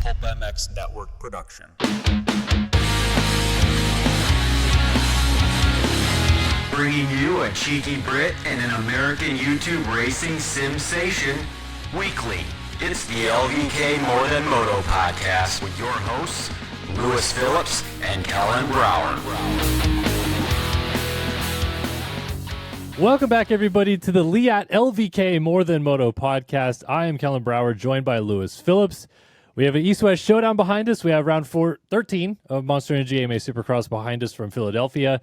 Pulp MX Network production. Bringing you a cheeky Brit and an American YouTube racing sensation weekly. It's the LVK More Than Moto podcast with your hosts, Lewis Phillips and Kellen Brauer. Welcome back, everybody, to the Leatt LVK More Than Moto podcast. I am Kellen Brauer, joined by Lewis Phillips. We have an East-West showdown behind us. We have round 13 of Monster Energy AMA Supercross behind us from Philadelphia.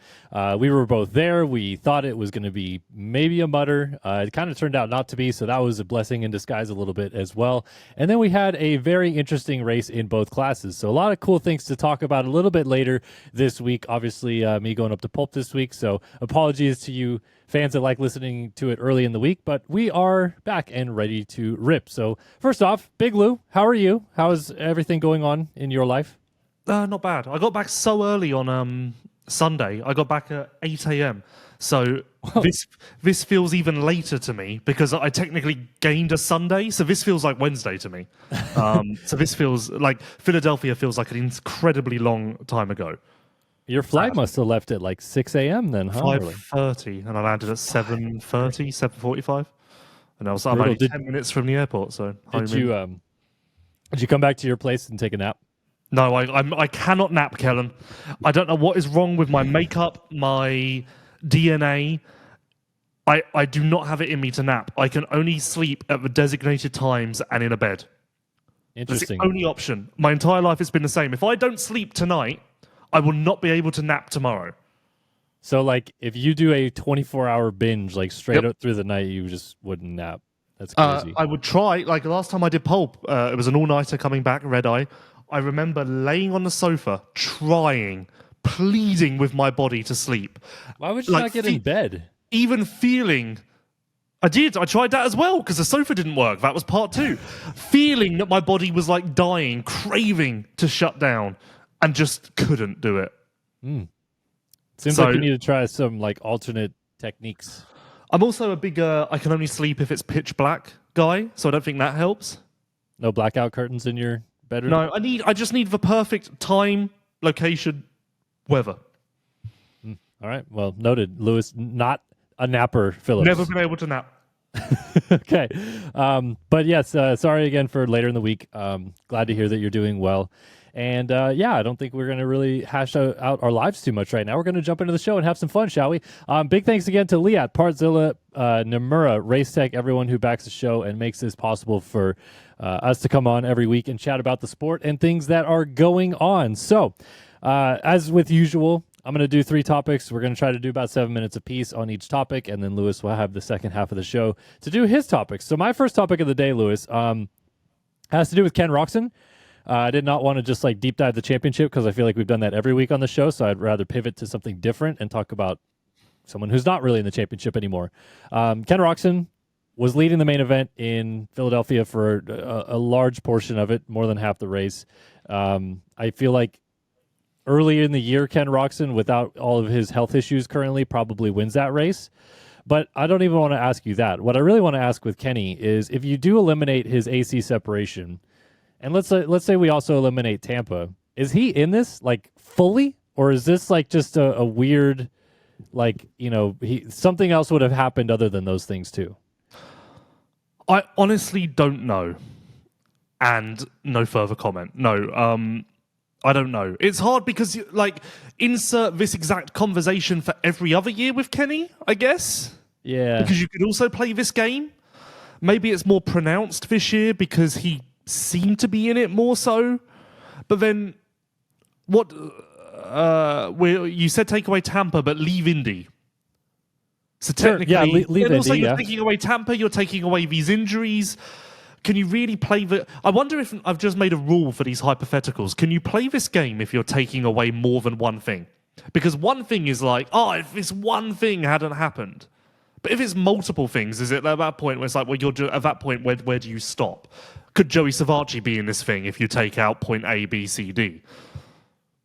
We were both there. We thought it was going to be maybe a mutter. It kind of turned out not to be, so that was a blessing in disguise a little bit as well. And then we had a very interesting race in both classes. So a lot of cool things to talk about a little bit later this week. Obviously, me going up to Pulp this week, so apologies to you fans that like listening to it early in the week, but we are back and ready to rip. So first off, Big Lou, how are you? How is everything going on in your life? Not bad. I got back so early on Sunday. I got back at 8 a.m. So this feels even later to me because I technically gained a Sunday. So this feels like Wednesday to me. So this feels like Philadelphia feels like an incredibly long time ago. Your flight must have left at like 6 a.m. then, huh? 5:30, and I landed at 7:30, 7:45, and I'm only 10 minutes from the airport. So did you come back to your place and take a nap? No, I cannot nap, Kellen. I don't know what is wrong with my makeup, my DNA. I do not have it in me to nap. I can only sleep at the designated times and in a bed. Interesting. That's the only option. My entire life has been the same. If I don't sleep tonight, I will not be able to nap tomorrow. So, like, if you do a 24-hour binge, like, straight up through the night, you just wouldn't nap. That's crazy. I would try. Like, last time I did Pulp, it was an all-nighter coming back, red eye. I remember laying on the sofa, trying, pleading with my body to sleep. Why would you not get in bed? Even feeling... I did. I tried that as well, because the sofa didn't work. That was part 2. Feeling that my body was, like, dying, craving to shut down. And just couldn't do it. Seems like you need to try some like alternate techniques. I'm also a big I can only sleep if it's pitch black guy, so I don't think that helps. No blackout curtains in your bedroom? No, I just need the perfect time, location, weather. All right. Well, noted. Lewis, not a napper, Phillips. Never been able to nap. Okay. But yes, sorry again for later in the week. Glad to hear that you're doing well. And I don't think we're going to really hash out our lives too much right now. We're going to jump into the show and have some fun, shall we? Big thanks again to Leatt, Partzilla, Namura, Race Tech, everyone who backs the show and makes this possible for us to come on every week and chat about the sport and things that are going on. So, as with usual, I'm going to do 3 topics. We're going to try to do about 7 minutes apiece on each topic, and then Lewis will have the second half of the show to do his topics. So my first topic of the day, Lewis, has to do with Ken Roczen. I did not want to just like deep dive the championship because I feel like we've done that every week on the show. So I'd rather pivot to something different and talk about someone who's not really in the championship anymore. Ken Roczen was leading the main event in Philadelphia for a large portion of it, more than half the race. I feel like early in the year, Ken Roczen, without all of his health issues currently, probably wins that race. But I don't even want to ask you that. What I really want to ask with Kenny is if you do eliminate his AC separation, and let's say we also eliminate Tampa. Is he in this like fully, or is this like just a weird, like something else would have happened other than those things too? I honestly don't know, and no further comment. No, I don't know. It's hard because insert this exact conversation for every other year with Kenny, I guess. Yeah, because you could also play this game. Maybe it's more pronounced this year because he seem to be in it more so, but then what? You said take away Tampa, but leave Indy. So technically, leave Indy. Also, you're taking away Tampa. You're taking away these injuries. Can you really play the? I wonder if I've just made a rule for these hypotheticals. Can you play this game if you're taking away more than one thing? Because one thing is like, if this one thing hadn't happened. But if it's multiple things, is it at that point where it's like, well, at that point, where do you stop? Could Joey Savacci be in this thing if you take out point A, B, C, D?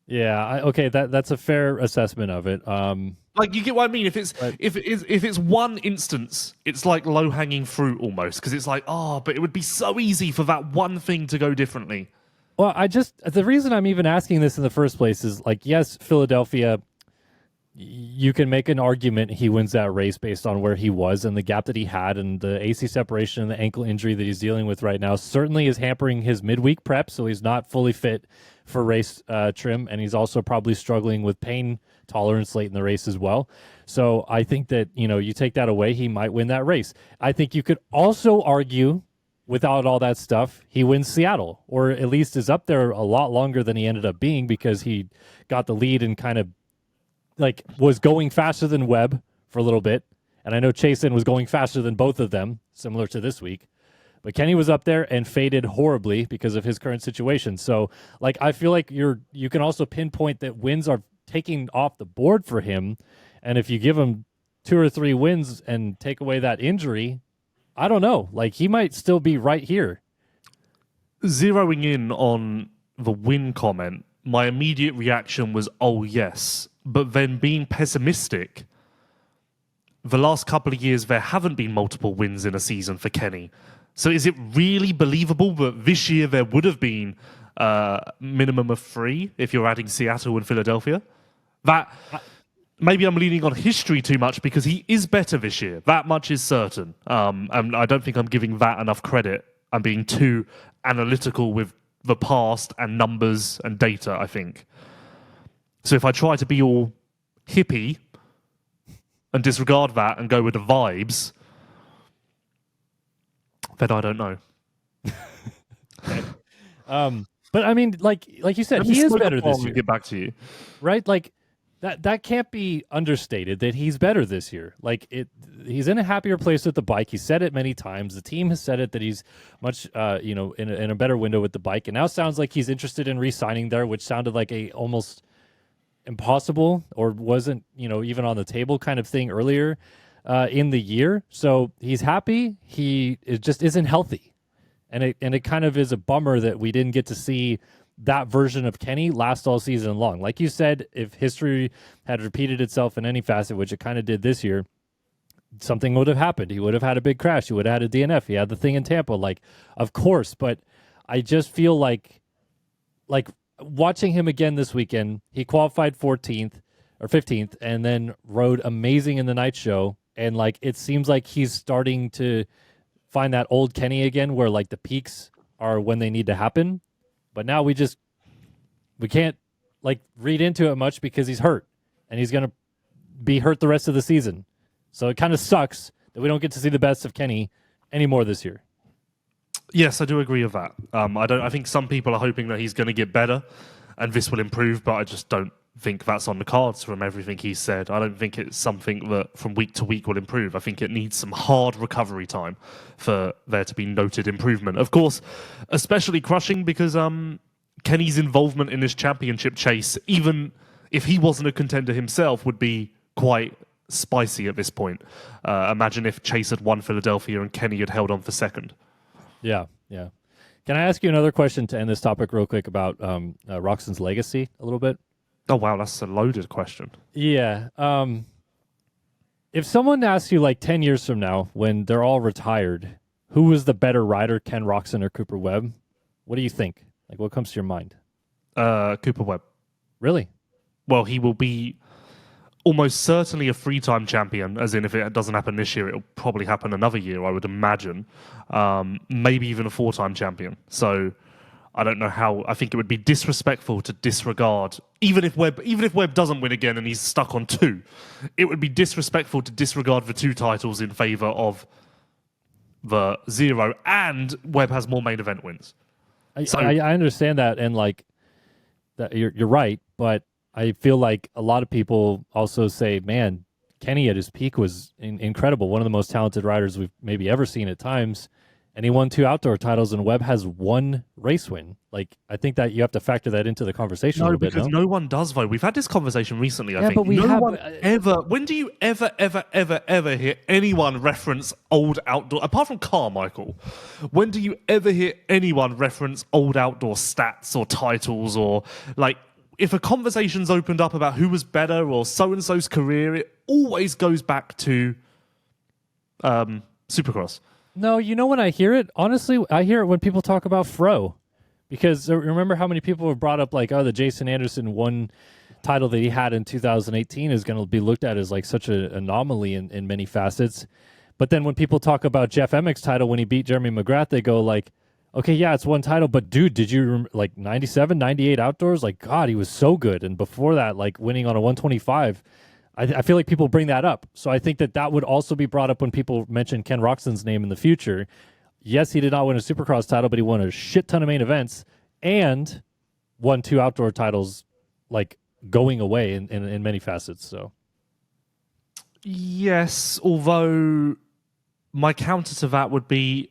Yeah, okay, that's a fair assessment of it. Like, you get what I mean? If it's one instance, it's like low-hanging fruit almost, because it's like, but it would be so easy for that one thing to go differently. Well, the reason I'm even asking this in the first place is like, yes, Philadelphia, you can make an argument he wins that race based on where he was and the gap that he had, and the AC separation and the ankle injury that he's dealing with right now certainly is hampering his midweek prep, so he's not fully fit for race trim, and he's also probably struggling with pain tolerance late in the race as well. So I think that, you take that away, he might win that race. I think you could also argue, without all that stuff, he wins Seattle, or at least is up there a lot longer than he ended up being, because he got the lead and kind of was going faster than Webb for a little bit. And I know Chasen was going faster than both of them, similar to this week. But Kenny was up there and faded horribly because of his current situation. So, I feel like you can also pinpoint that wins are taking off the board for him. And if you give him 2 or 3 wins and take away that injury, I don't know. He might still be right here. Zeroing in on the win comment, my immediate reaction was, oh, yes. But then being pessimistic, the last couple of years, there haven't been multiple wins in a season for Kenny. So is it really believable that this year there would have been a minimum of 3 if you're adding Seattle and Philadelphia? That maybe I'm leaning on history too much, because he is better this year. That much is certain. And I don't think I'm giving that enough credit. I'm being too analytical with the past and numbers and data, I think. So if I try to be all hippie and disregard that and go with the vibes, then I don't know. Okay. But I mean, like you said, he is better this year. Get back to you, right? That can't be understated that he's better this year. He's in a happier place with the bike. He said it many times. The team has said it that he's much, in a better window with the bike. And now sounds like he's interested in re-signing there, which sounded like a almost impossible, or wasn't, even on the table kind of thing earlier in the year. So he's happy. It just isn't healthy. And it kind of is a bummer that we didn't get to see that version of Kenny last all season long. Like you said, if history had repeated itself in any facet, which it kind of did this year, something would have happened. He would have had a big crash. He would have had a DNF. He had the thing in Tampa, of course. But I just feel like watching him again this weekend, he qualified 14th or 15th and then rode amazing in the night show. And it seems like he's starting to find that old Kenny again, where the peaks are when they need to happen. But now we can't read into it much, because he's hurt and he's going to be hurt the rest of the season. So it kind of sucks that we don't get to see the best of Kenny anymore this year. Yes, I do agree with that. I think some people are hoping that he's going to get better and this will improve, but I just don't think that's on the cards from everything he said. I don't think it's something that from week to week will improve. I think it needs some hard recovery time for there to be noted improvement. Of course, especially crushing, because Kenny's involvement in this championship chase, even if he wasn't a contender himself, would be quite spicy at this point. Imagine if Chase had won Philadelphia and Kenny had held on for second. Yeah. Can I ask you another question to end this topic real quick about Roczen's legacy a little bit? Oh, wow, that's a loaded question. Yeah. If someone asks you 10 years from now, when they're all retired, who was the better rider, Ken Roczen or Cooper Webb? What do you think? What comes to your mind? Cooper Webb. Really? Well, he will be almost certainly a 3-time champion, as in if it doesn't happen this year, it'll probably happen another year, I would imagine. Maybe even a 4-time champion. So I don't know how. I think it would be disrespectful to disregard, even if Webb doesn't win again and he's stuck on 2, it would be disrespectful to disregard the 2 titles in favor of the 0, and Webb has more main event wins. I understand that, and that you're right, but I feel like a lot of people also say, man, Kenny at his peak was incredible, one of the most talented riders we've maybe ever seen at times. And he won 2 outdoor titles, and Webb has 1 race win. I think that you have to factor that into the conversation a little bit. Because no one does, though. We've had this conversation recently, I think. But when do you ever hear anyone reference old outdoor, apart from Carmichael, when do you ever hear anyone reference old outdoor stats or titles, or if a conversation's opened up about who was better or so-and-so's career, it always goes back to Supercross. No, when I hear it, honestly, I hear it when people talk about Fro. Because remember how many people have brought up like, oh, the Jason Anderson one title that he had in 2018 is going to be looked at as like such an anomaly in many facets. But then when people talk about Jeff Emmerich title when he beat Jeremy McGrath, they go like, okay, yeah, it's one title, but dude, did you like 97, 98 outdoors? Like, God, he was so good. And before that, like winning on a 125, I feel like people bring that up. So I think that would also be brought up when people mention Ken Roczen's name in the future. Yes, he did not win a Supercross title, but he won a shit ton of main events and won 2 outdoor titles, like going away in many facets. So yes, although my counter to that would be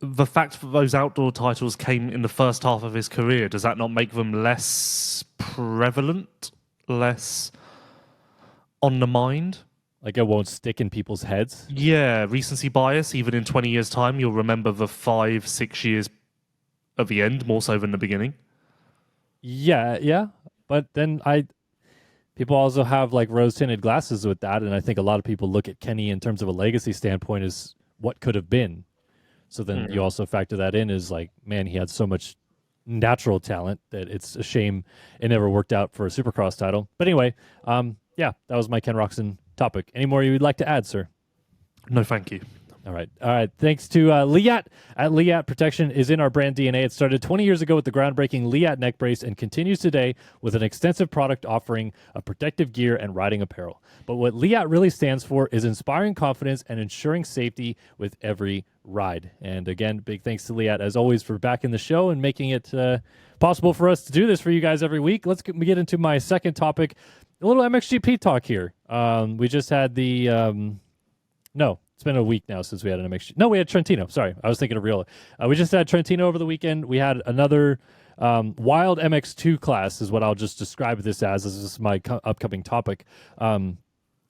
the fact that those outdoor titles came in the first half of his career. Does that not make them less prevalent, less on the mind? like it won't stick in people's heads. Yeah, recency bias. Even in 20 years' time, you'll remember the 5-6 years at the end more so than the beginning. Yeah. But then people also have like rose-tinted glasses with that, and I think a lot of people look at Kenny in terms of a legacy standpoint as what could have been. So then you also factor that in as like, man, he had so much natural talent that it's a shame it never worked out for a Supercross title. But anyway, yeah, that was my Ken Roczen topic. Any more you would like to add, sir? No, thank you. All right. Thanks to Leatt. Leatt Protection is in our brand DNA. It started 20 years ago with the groundbreaking Leatt neck brace and continues today with an extensive product offering of protective gear and riding apparel. But what Leatt really stands for is inspiring confidence and ensuring safety with every ride. And again, big thanks to Leatt, as always, for backing the show and making it possible for us to do this for you guys every week. Let's get into my second topic, a little MXGP talk here. We just had the... No, it's been a week now since we had an MXGP. No, we had Trentino. Sorry, I was thinking of Riola. We just had Trentino over the weekend. We had another wild MX2 class is what I'll just describe this as. This is my upcoming topic. And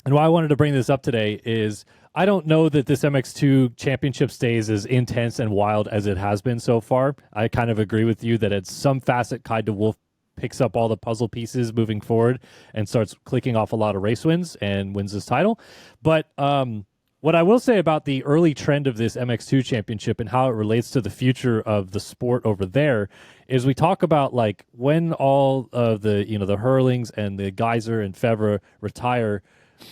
why I wanted to bring this up today is I don't know that this MX2 championship stays as intense and wild as it has been so far. I kind of agree with you that at some facet, Kai DeWolf picks up all the puzzle pieces moving forward and starts clicking off a lot of race wins and wins this title. But what I will say about the early trend of this MX2 championship and how it relates to the future of the sport over there is we talk about like when all of the, the Hurlings and the Geyser and Fevre retire,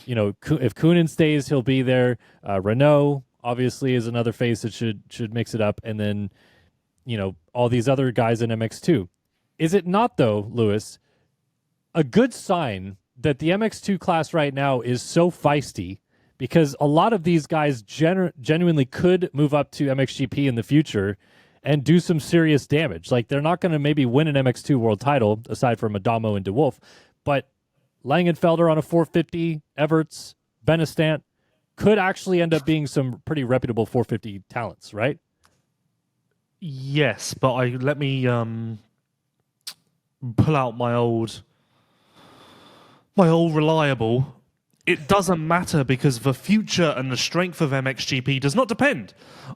if Koonin stays, he'll be there. Renault obviously is another face that should mix it up. And then, all these other guys in MX2. Is it not though, Lewis, a good sign that the MX2 class right now is so feisty? Because a lot of these guys genuinely could move up to MXGP in the future and do some serious damage. Like, they're not going to maybe win an MX2 world title, aside from Adamo and DeWolf, but Langenfelder on a 450, Everts, Benestant, could actually end up being some pretty reputable 450 talents, right? Yes, but let me pull out my old reliable. It doesn't matter because the future and the strength of MXGP does not depend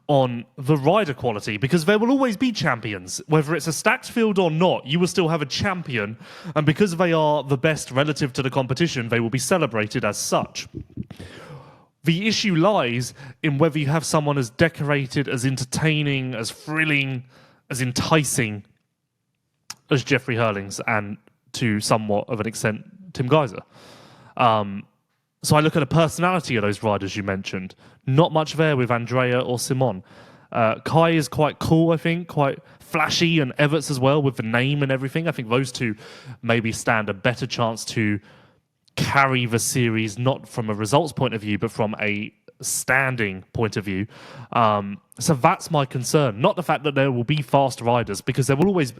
on the rider quality, because there will always be champions. Whether it's a stacked field or not, you will still have a champion, and because they are the best relative to the competition, they will be celebrated as such. The issue lies in whether you have someone as decorated, as entertaining, as thrilling, as enticing as Jeffrey Hurlings, and to somewhat of an extent, Tim Geyser. So I look at the personality of those riders you mentioned. Not much there with Andrea or Simon. Kai is quite cool, I think, quite flashy, and Everts as well with the name and everything. I think those two maybe stand a better chance to carry the series, not from a results point of view, but from a standing point of view. So that's my concern. Not the fact that there will be fast riders, because there will always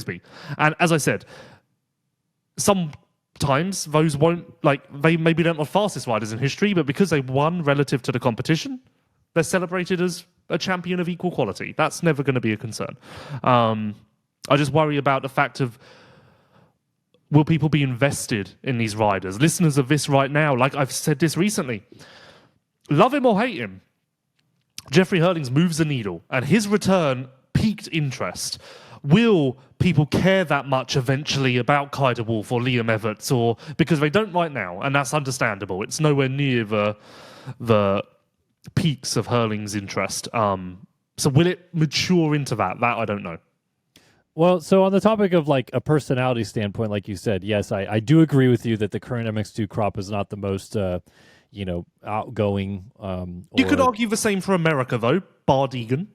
be. And as I said, sometimes those won't, they maybe don't have fastest riders in history, but because they won relative to the competition, they're celebrated as a champion of equal quality. That's never going to be a concern. I just worry about the fact of, will people be invested in these riders? Listeners of this right now, like I've said this recently, love him or hate him, Jeffrey Hurlings moves the needle, and his return piqued interest. Will people care that much eventually about Kai DeWolf or Liam Everts, or because they don't right now, and that's understandable. It's nowhere near the peaks of Hurling's interest. So will it mature into that? That I don't know. Well, so on the topic of like a personality standpoint, like you said, yes, I do agree with you that the current MX2 crop is not the most, outgoing. You could Or argue the same for America, though. Bar Deegan.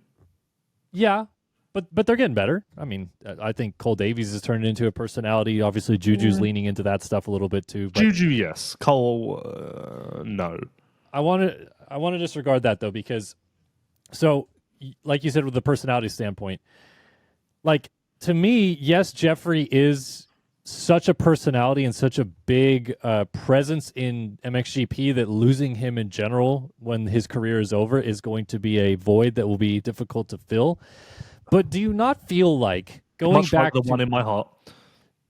yeah, but they're getting better. I mean, I think Cole Davies has turned into a personality. Obviously, Juju's leaning into that stuff a little bit too. But Juju, yes. Cole, no. I want to disregard that though, because so like you said with the personality standpoint, like to me, yes, Jeffrey is such a personality and such a big presence in MXGP that losing him in general when his career is over is going to be a void that will be difficult to fill. But do you not feel like going Much back like the one in my heart.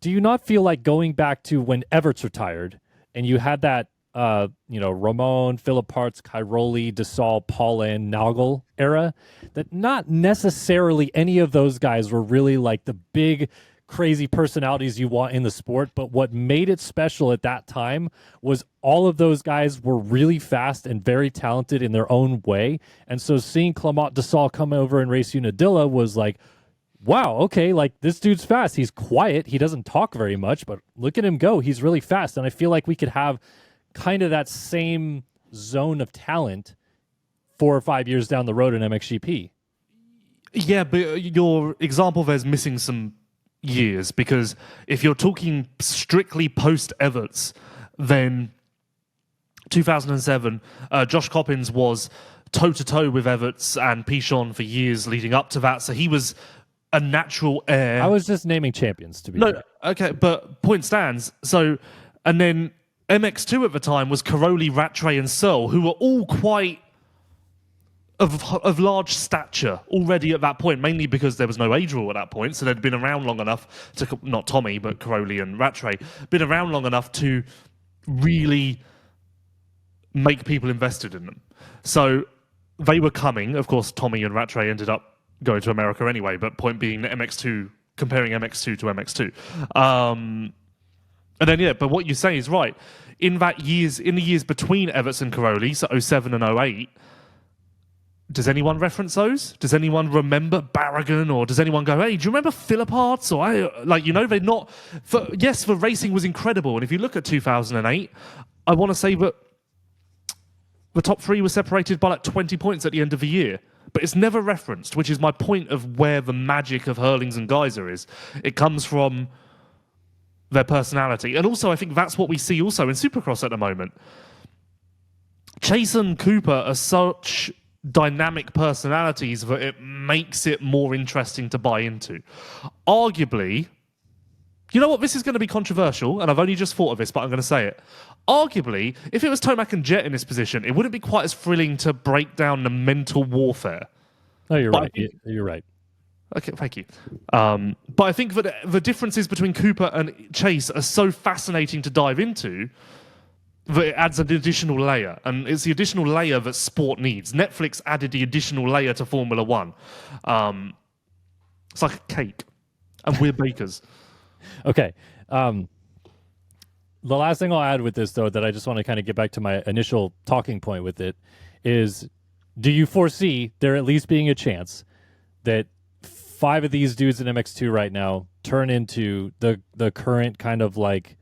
do you not feel like going back to when Everts retired and you had that Ramon, Philip Parts, Cairoli, Desal, Paulin, Nagel era, that not necessarily any of those guys were really like the big crazy personalities you want in the sport, but what made it special at that time was all of those guys were really fast and very talented in their own way. And so seeing Clement Desal come over and race Unadilla was like, wow, okay, like this dude's fast. He's quiet. He doesn't talk very much, but look at him go. He's really fast. And I feel like we could have kind of that same zone of talent 4 or 5 years down the road in MXGP. Yeah, but your example there's missing some years, because if you're talking strictly post-Everts, then 2007, Josh Coppins was toe-to-toe with Everts and Pichon for years leading up to that, so he was a natural heir. I was just naming champions, to be fair. Okay, but point stands. So, and then MX2 at the time was Cairoli, Rattray, and Searle, who were all quite of large stature already at that point, mainly because there was no age rule at that point, so they'd been around long enough to, not Tommy, but Cairoli and Rattray, been around long enough to really make people invested in them. So they were coming. Of course, Tommy and Rattray ended up going to America anyway, but point being that MX2, comparing MX2 to MX2. And then, yeah, but what you say is right. In the years between Everts and Cairoli, so 07 and 08, does anyone reference those? Does anyone remember Barragan, or does anyone go, hey, do you remember Philipparts? Or they're not. Yes, the racing was incredible, and if you look at 2008, I want to say that the top three were separated by like 20 points at the end of the year, but it's never referenced, which is my point of where the magic of Hurlings and Geyser is. It comes from their personality, and also I think that's what we see also in Supercross at the moment. Chase and Cooper are such dynamic personalities that it makes it more interesting to buy into. Arguably, you know what, this is going to be controversial, and I've only just thought of this, but I'm going to say it. Arguably, if it was Tomac and Jet in this position, it wouldn't be quite as thrilling to break down the mental warfare. No, you're right. You're right. Okay, thank you. But I think that the differences between Cooper and Chase are so fascinating to dive into that it adds an additional layer, and it's the additional layer that sport needs. Netflix added the additional layer to Formula One. It's like a cake, and we're bakers. Okay. The last thing I'll add with this, though, that I just want to kind of get back to my initial talking point with it, is do you foresee there at least being a chance that 5 of these dudes in MX2 right now turn into the current kind of like,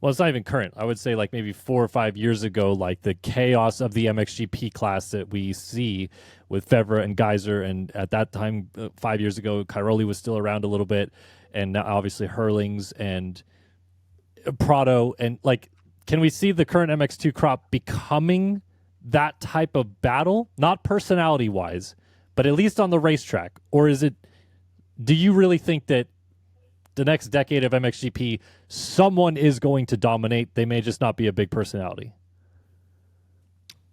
well, it's not even current. I would say like maybe 4 or 5 years ago, like the chaos of the MXGP class that we see with Fevre and Geyser. And at that time, 5 years ago, Cairoli was still around a little bit. And now obviously Hurlings and Prado. And like, can we see the current MX2 crop becoming that type of battle? Not personality wise, but at least on the racetrack. Or is it, do you really think that the next decade of MXGP, someone is going to dominate? They may just not be a big personality.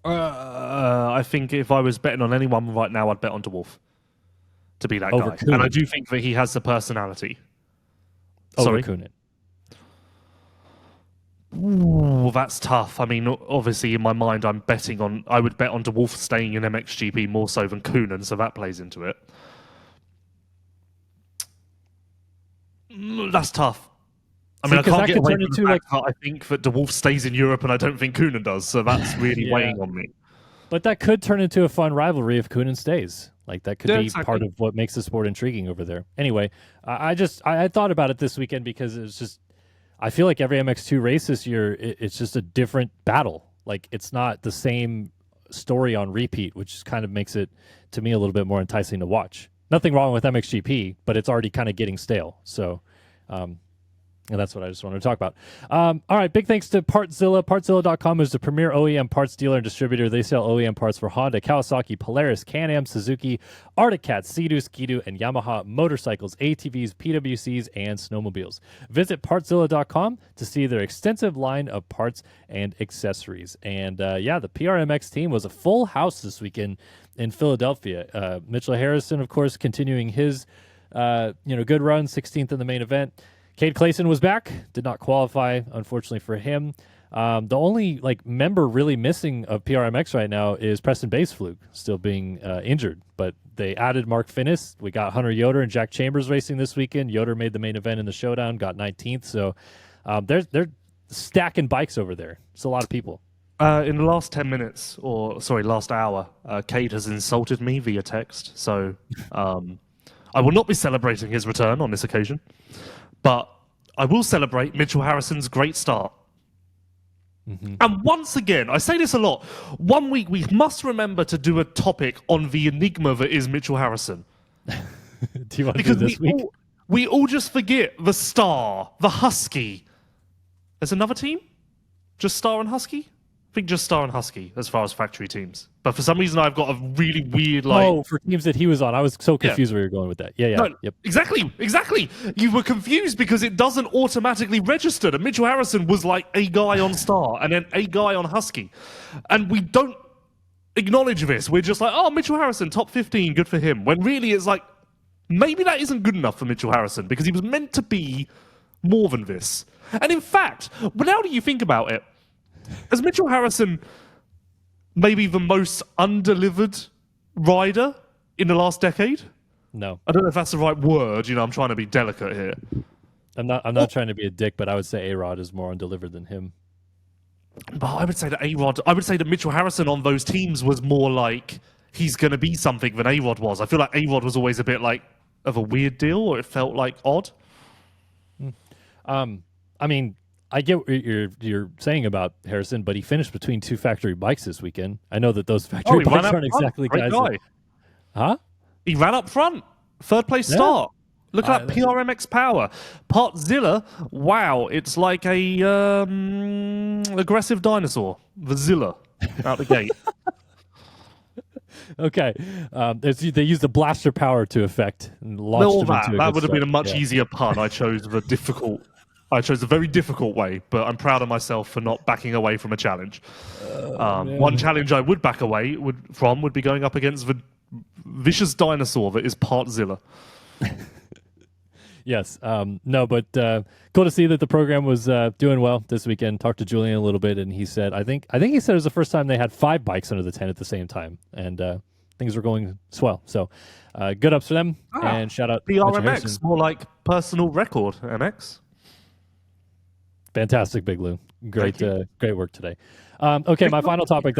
I think if I was betting on anyone right now, I'd bet on DeWolf to be that Over guy. Koonin. And I do think that he has the personality. Over Sorry? Koonin. Ooh, that's tough. I mean, obviously, in my mind, I would bet on DeWolf staying in MXGP more so than Koonin, so that plays into it. That's tough. I mean, I can't get away from the fact that I think that DeWolf stays in Europe and I don't think Koonin does, so that's really weighing on me. But that could turn into a fun rivalry if Kunin stays. Like that could be part of what makes the sport intriguing over there. Anyway, I thought about it this weekend because it was just I feel like every MX2 race this year it's just a different battle. Like it's not the same story on repeat, which kind of makes it to me a little bit more enticing to watch. Nothing wrong with MXGP, but it's already kind of getting stale. So, and that's what I just wanted to talk about. All right, big thanks to Partzilla. Partzilla.com is the premier OEM parts dealer and distributor. They sell OEM parts for Honda, Kawasaki, Polaris, Can-Am, Suzuki, Arctic Cat, Sea-Doo, Ski-Doo, and Yamaha motorcycles, ATVs, PWCs, and snowmobiles. Visit Partzilla.com to see their extensive line of parts and accessories. And the PRMX team was a full house this weekend in Philadelphia. Mitchell Harrison, of course, continuing his good run, 16th in the main event. Cade Clayson was back, did not qualify, unfortunately for him. The only member really missing of PRMX right now is Preston Baseflug, still being injured. But they added Mark Finnis. We got Hunter Yoder and Jack Chambers racing this weekend. Yoder made the main event in the showdown, got 19th. So they're stacking bikes over there. It's a lot of people. In the last 10 minutes, last hour, Cade has insulted me via text. So I will not be celebrating his return on this occasion. But I will celebrate Mitchell Harrison's great start. Mm-hmm. And once again, I say this a lot, one week we must remember to do a topic on the enigma that is Mitchell Harrison. Do you want to do this week? We all just forget the Star, the Husky. There's another team? Just Star and Husky? I think just Star and Husky as far as factory teams. But for some reason, I've got a really weird for teams that he was on. I was so confused where you're going with that. Yeah. No, yep. Exactly. You were confused because it doesn't automatically register. And Mitchell Harrison was like a guy on Star and then a guy on Husky. And we don't acknowledge this. We're just like, oh, Mitchell Harrison, top 15, good for him. When really it's like, maybe that isn't good enough for Mitchell Harrison because he was meant to be more than this. And in fact, now that you think about it, is Mitchell Harrison maybe the most undelivered rider in the last decade? No. I don't know if that's the right word. I'm trying to be delicate here. I'm not trying to be a dick, but I would say A-Rod is more undelivered than him. But I would say that Mitchell Harrison on those teams was more like he's going to be something than A-Rod was. I feel like A-Rod was always a bit of a weird deal, or it felt odd. I mean, I get what you're saying about Harrison, but he finished between two factory bikes this weekend. I know that those factory bikes aren't exactly guys. Huh? He ran up front, third place start. Look at that PRMX power. Partzilla, wow, it's like a aggressive dinosaur. Vazilla out the gate. Okay, they used the blaster power to effect and launched him into that would have been a much easier pun. I chose the very difficult way, but I'm proud of myself for not backing away from a challenge. One challenge I would back away would be going up against the vicious dinosaur that is Partzilla. Yes. No, but cool to see that the program was doing well this weekend. Talked to Julian a little bit, and he said, I think he said it was the first time they had 5 bikes under the tent at the same time, and things were going swell. So good ups for them, and shout out PRMX, more like personal record, MX. Fantastic, Big Lou. Great work today. Okay, my final topic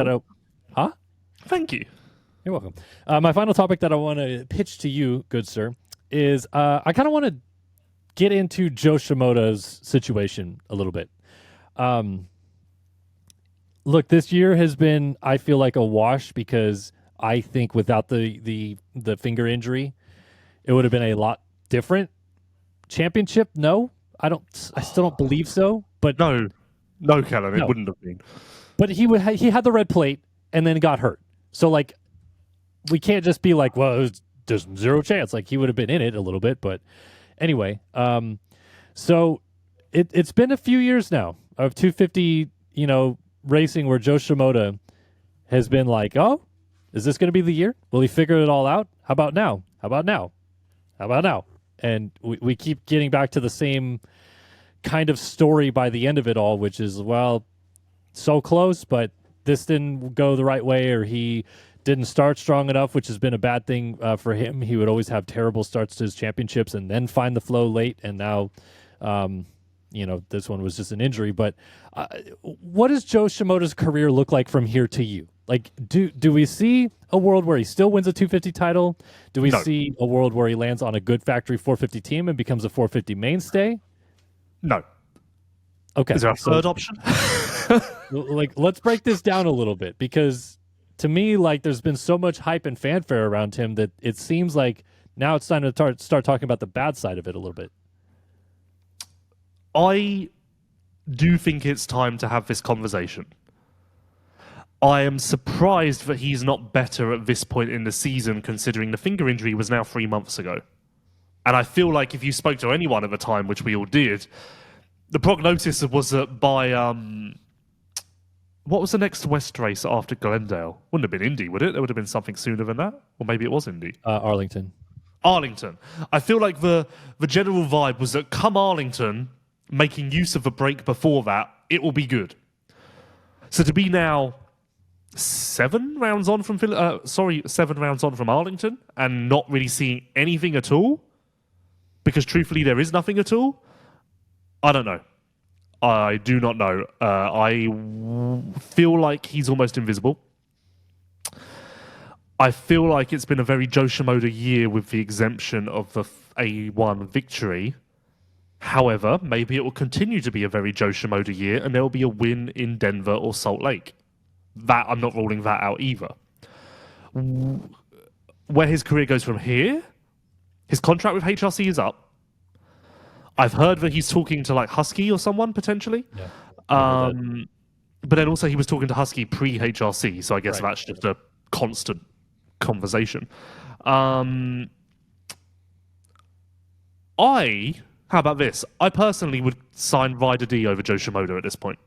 Thank you. You're welcome. My final topic that I want to pitch to you, good sir, is I kind of want to get into Joe Shimoda's situation a little bit. Look, this year has been, I feel like, a wash because I think without the finger injury, it would have been a lot different. Championship, no. I still don't believe so. But no, Kellen, it wouldn't have been. But he had the red plate and then got hurt. So we can't just be like, well, there's zero chance. He would have been in it a little bit. But anyway, so it's been a few years now of 250, racing where Joe Shimoda has been like, oh, is this going to be the year? Will he figure it all out? How about now? And we keep getting back to the same kind of story by the end of it all, which is, well, so close, but this didn't go the right way, or he didn't start strong enough, which has been a bad thing for him. He would always have terrible starts to his championships and then find the flow late, and now, this one was just an injury. But what does Joe Shimoda's career look like from here to you? Like, do we see a world where he still wins a 250 title? Do we No. see a world where he lands on a good factory 450 team and becomes a 450 mainstay? No. Okay. Is there a third option? Like, let's break this down a little bit, because to me, like, there's been so much hype and fanfare around him that it seems like now it's time to start talking about the bad side of it a little bit. I do think it's time to have this conversation. I am surprised that he's not better at this point in the season, considering the finger injury was now 3 months ago. And I feel like if you spoke to anyone at the time, which we all did, the prognosis was that by what was the next West race after Glendale? Wouldn't have been Indy, would it? There would have been something sooner than that, or maybe it was Indy. Arlington. I feel like the general vibe was that come Arlington, making use of a break before that, it will be good. So to be now 7 rounds on from 7 rounds on from Arlington and not really seeing anything at all, because truthfully there is nothing at all. I don't know. I do not know. Feel like he's almost invisible. I feel like it's been a very Joe Shimoda year with the exemption of the A1 victory. However, maybe it will continue to be a very Joe Shimoda year and there will be a win in Denver or Salt Lake. That I'm not ruling that out either. Where his career goes from here, his contract with HRC is up. I've heard that he's talking to like Husky or someone potentially. Yeah. But then also he was talking to Husky pre-HRC, so I guess that's just a constant conversation. How about this? I personally would sign Ryder D over Joe Shimoda at this point.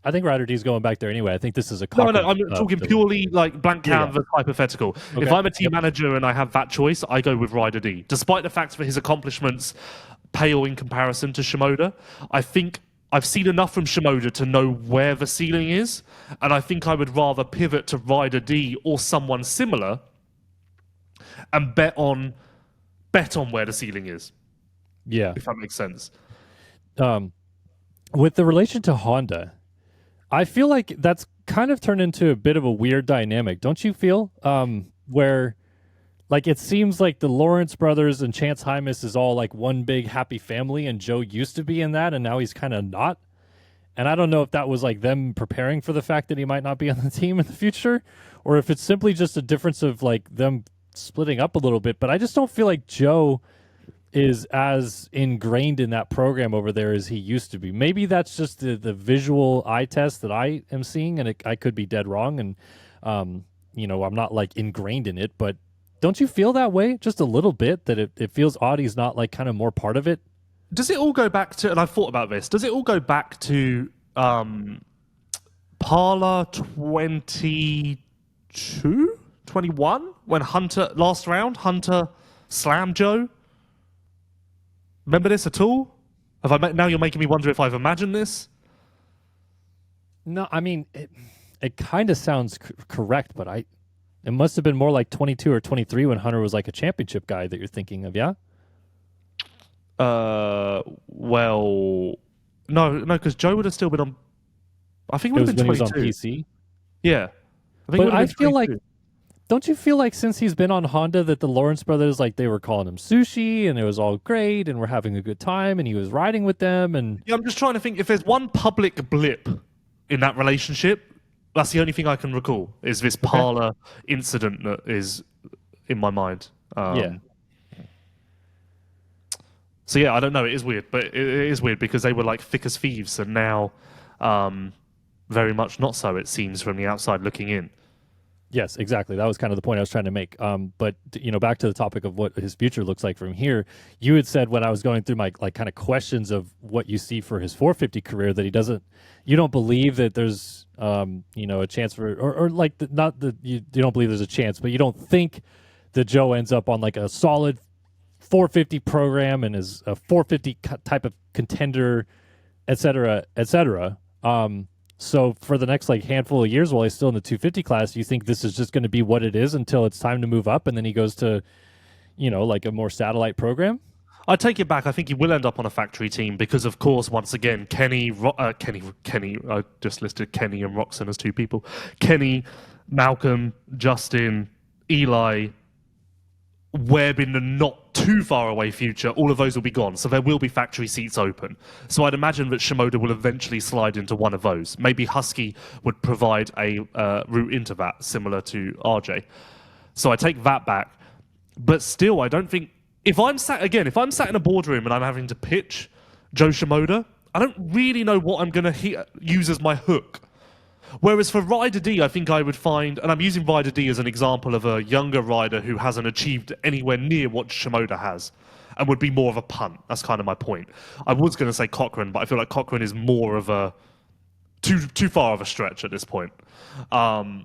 I think Ryder D's going back there anyway. I think this is a No, I'm talking purely like blank canvas hypothetical. Okay. If I'm a team manager and I have that choice, I go with Ryder D. Despite the fact that his accomplishments pale in comparison to Shimoda, I think I've seen enough from Shimoda to know where the ceiling is, and I think I would rather pivot to Ryder D or someone similar and bet on where the ceiling is. Yeah. If that makes sense. With the relation to Honda, I feel like that's kind of turned into a bit of a weird dynamic, don't you feel? Where, like, it seems like the Lawrence brothers and Chance Hymas is all like one big happy family, and Joe used to be in that, and now he's kind of not. And I don't know if that was like them preparing for the fact that he might not be on the team in the future, or if it's simply just a difference of like them splitting up a little bit. But I just don't feel like Joe is as ingrained in that program over there as he used to be. Maybe that's just the visual eye test that I am seeing, and I could be dead wrong, and I'm not like ingrained in it, but don't you feel that way just a little bit, that it feels odd he's not like kind of more part of it? Does it all go back to, and I've thought about this, does it all go back to Parla 22, 21, when last round, Hunter slammed Joe? Remember this at all? Now you're making me wonder if I've imagined this. No, I mean, it kind of sounds correct, but it must have been more like 22 or 23 when Hunter was like a championship guy that you're thinking of, yeah? Well, no, because Joe would have still been on. I think it would have been when 22. He was on PC. Yeah, But I feel like, don't you feel like since he's been on Honda that the Lawrence brothers, like, they were calling him sushi and it was all great and we're having a good time and he was riding with them? And yeah, I'm just trying to think if there's one public blip in that relationship. That's the only thing I can recall is this parlor incident that is in my mind. Yeah. So yeah, I don't know. It is weird, but it is weird because they were like thick as thieves, and now very much not so. It seems from the outside looking in. Yes, exactly. That was kind of the point I was trying to make. But back to the topic of what his future looks like from here. You had said when I was going through my like kind of questions of what you see for his 450 career that you don't believe that there's a chance for, or like not that you don't believe there's a chance, but you don't think that Joe ends up on like a solid 450 program and is a 450 type of contender, et cetera, et cetera. So for the next like handful of years while he's still in the 250 class, you think this is just going to be what it is until it's time to move up, and then he goes to, like a more satellite program? I take it back. I think he will end up on a factory team because, of course, once again, Kenny. I just listed Kenny and Roczen as two people. Kenny, Malcolm, Justin, Eli, Webb in the not too far away future. All of those will be gone, so there will be factory seats open. So I'd imagine that Shimoda will eventually slide into one of those. Maybe Husky would provide a route into that, similar to RJ. So I take that back, but still, I don't think. If I'm sat in a boardroom and I'm having to pitch Joe Shimoda, I don't really know what I'm going to use as my hook. Whereas for Rider D, I think I would find, and I'm using Rider D as an example of a younger rider who hasn't achieved anywhere near what Shimoda has, and would be more of a punt. That's kind of my point. I was going to say Cochran, but I feel like Cochran is more of a too far of a stretch at this point. Yeah,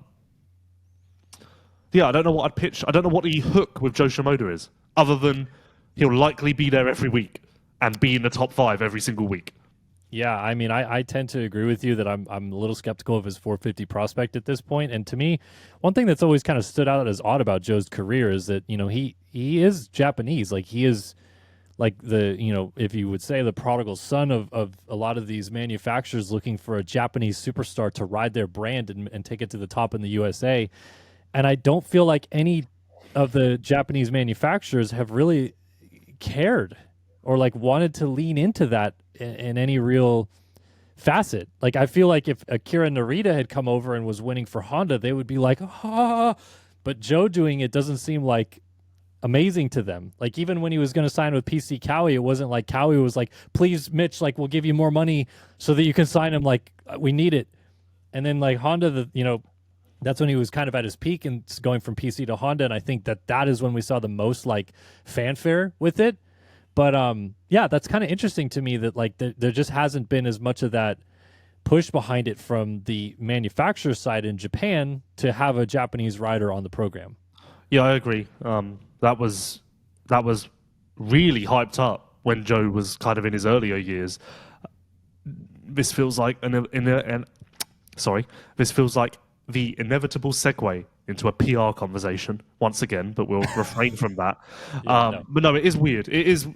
I don't know what I'd pitch. I don't know what the hook with Joe Shimoda is, other than he'll likely be there every week and be in the top 5 every single week. Yeah, I mean, I tend to agree with you that I'm a little skeptical of his 450 prospect at this point. And to me, one thing that's always kind of stood out as odd about Joe's career is that, you know, he is Japanese. Like, he is like the, you know, if you would say the prodigal son of a lot of these manufacturers looking for a Japanese superstar to ride their brand and take it to the top in the USA. And I don't feel like any of the Japanese manufacturers have really cared or like wanted to lean into that in any real facet. Like, I feel like if Akira Narita had come over and was winning for Honda, they would be like, ah, but Joe doing it doesn't seem like amazing to them. Like, even when he was going to sign with PC Cowie, it wasn't like Cowie was like, please, Mitch, like, we'll give you more money so that you can sign him. Like, we need it. And then like Honda, that's when he was kind of at his peak and going from PC to Honda. And I think that is when we saw the most like fanfare with it. But yeah, that's kind of interesting to me that like there just hasn't been as much of that push behind it from the manufacturer side in Japan to have a Japanese rider on the program. Yeah, I agree. That was really hyped up when Joe was kind of in his earlier years. This feels like this feels like the inevitable segue into a PR conversation once again, but we'll refrain from that. But no, it is weird. It is,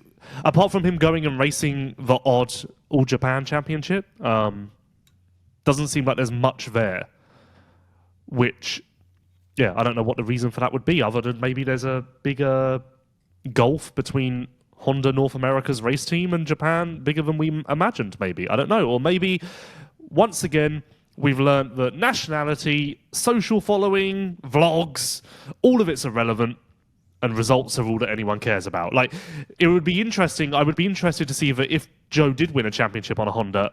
apart from him going and racing the odd All Japan Championship, doesn't seem like there's much there, which, yeah, I don't know what the reason for that would be, other than maybe there's a bigger gulf between Honda North America's race team and Japan, bigger than we imagined, maybe. I don't know. Or maybe, once again, we've learned that nationality, social following, vlogs, all of it's irrelevant, and results are all that anyone cares about. Like, it would be interesting. I would be interested to see if Joe did win a championship on a Honda,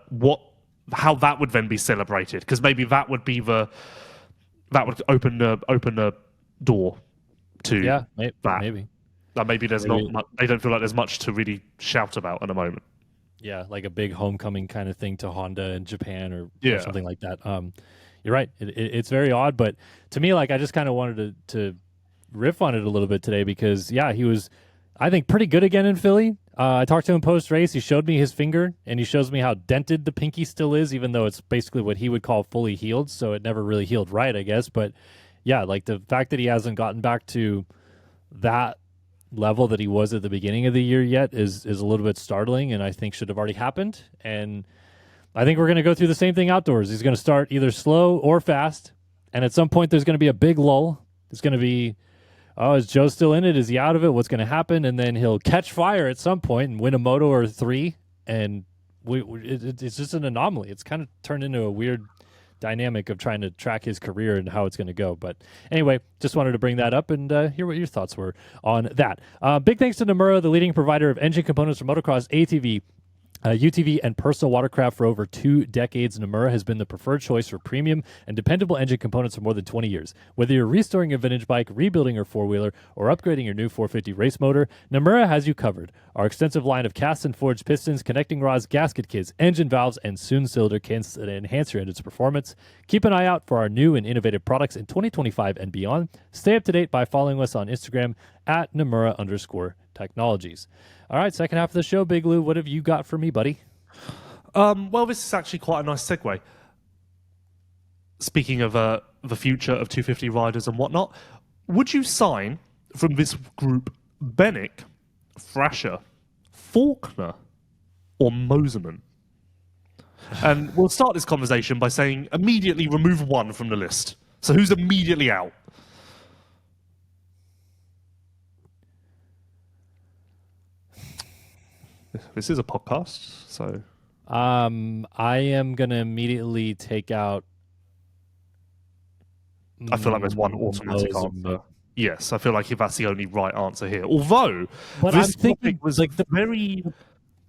how that would then be celebrated. Because maybe that would be that would open the door to that. Maybe. Maybe there's not much. I don't feel like there's much to really shout about at the moment. Yeah, like a big homecoming kind of thing to Honda in Japan or something like that. You're right. It's very odd, but to me, like, I just kind of wanted to riff on it a little bit today because, yeah, he was, I think, pretty good again in Philly. I talked to him post-race. He showed me his finger, and he shows me how dented the pinky still is, even though it's basically what he would call fully healed, so it never really healed right, I guess. But, yeah, like the fact that he hasn't gotten back to that level that he was at the beginning of the year yet is a little bit startling, and I think should have already happened. And I think we're going to go through the same thing outdoors. He's going to start either slow or fast, and at some point there's going to be a big lull. It's going to be, oh, is Joe still in it? Is he out of it? What's going to happen? And then he'll catch fire at some point and win a moto or 3, and it's just an anomaly. It's kind of turned into a weird dynamic of trying to track his career and how it's going to go. But anyway, just wanted to bring that up and hear what your thoughts were on that. Big thanks to Namura, the leading provider of engine components for motocross, ATV, UTV, and personal watercraft for over 2 decades. Namura has been the preferred choice for premium and dependable engine components for more than 20 years. Whether you're restoring a vintage bike, rebuilding your four-wheeler, or upgrading your new 450 race motor, Namura has you covered. Our extensive line of cast and forged pistons, connecting rods, gasket kits, engine valves, and soon cylinder kits that enhance your engine's performance. Keep an eye out for our new and innovative products in 2025 and beyond. Stay up to date by following us on Instagram at Namura_technologies. All right, second half of the show, Big Lou, what have you got for me, buddy? Well, this is actually quite a nice segue. Speaking of the future of 250 riders and whatnot, would you sign from this group Bennick, Thrasher, Faulkner or Moserman? And we'll start this conversation by saying immediately remove one from the list. So who's immediately out? This is a podcast, so... I am going to immediately take out... I feel like there's one automatic Moserman. answer. Yes, I feel like if that's the only right answer here. Although, But this I'm thinking, topic was like, very...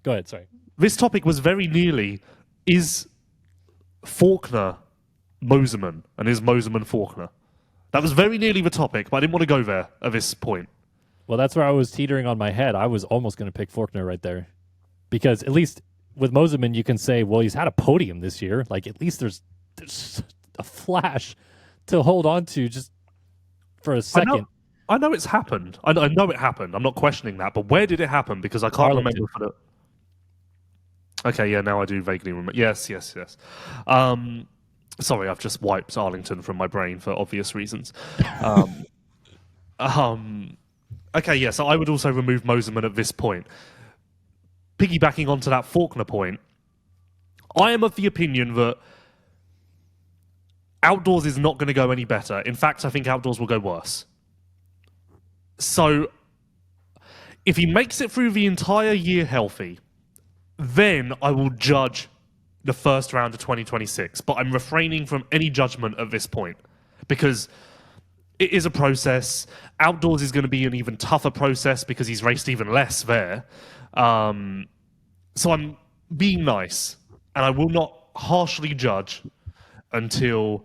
Go ahead, sorry. This topic was very nearly, is Faulkner Moserman, and is Moserman Faulkner? That was very nearly the topic, but I didn't want to go there at this point. Well, that's where I was teetering on my head. I was almost going to pick Faulkner right there. Because at least with Moserman, you can say, well, he's had a podium this year. Like, at least there's a flash to hold on to just for a second. I know it's happened. I know it happened. I'm not questioning that. But where did it happen? Because I can't Arlington. remember. Okay, yeah, now I do vaguely remember. Yes. Sorry, I've just wiped Arlington from my brain for obvious reasons. Okay, yeah, so I would also remove Moserman at this point. Piggybacking onto that Faulkner point, I am of the opinion that outdoors is not going to go any better. In fact, I think outdoors will go worse. So, if he makes it through the entire year healthy, then I will judge the first round of 2026. But I'm refraining from any judgment at this point because it is a process. Outdoors is going to be an even tougher process because he's raced even less there. So I'm being nice, and I will not harshly judge until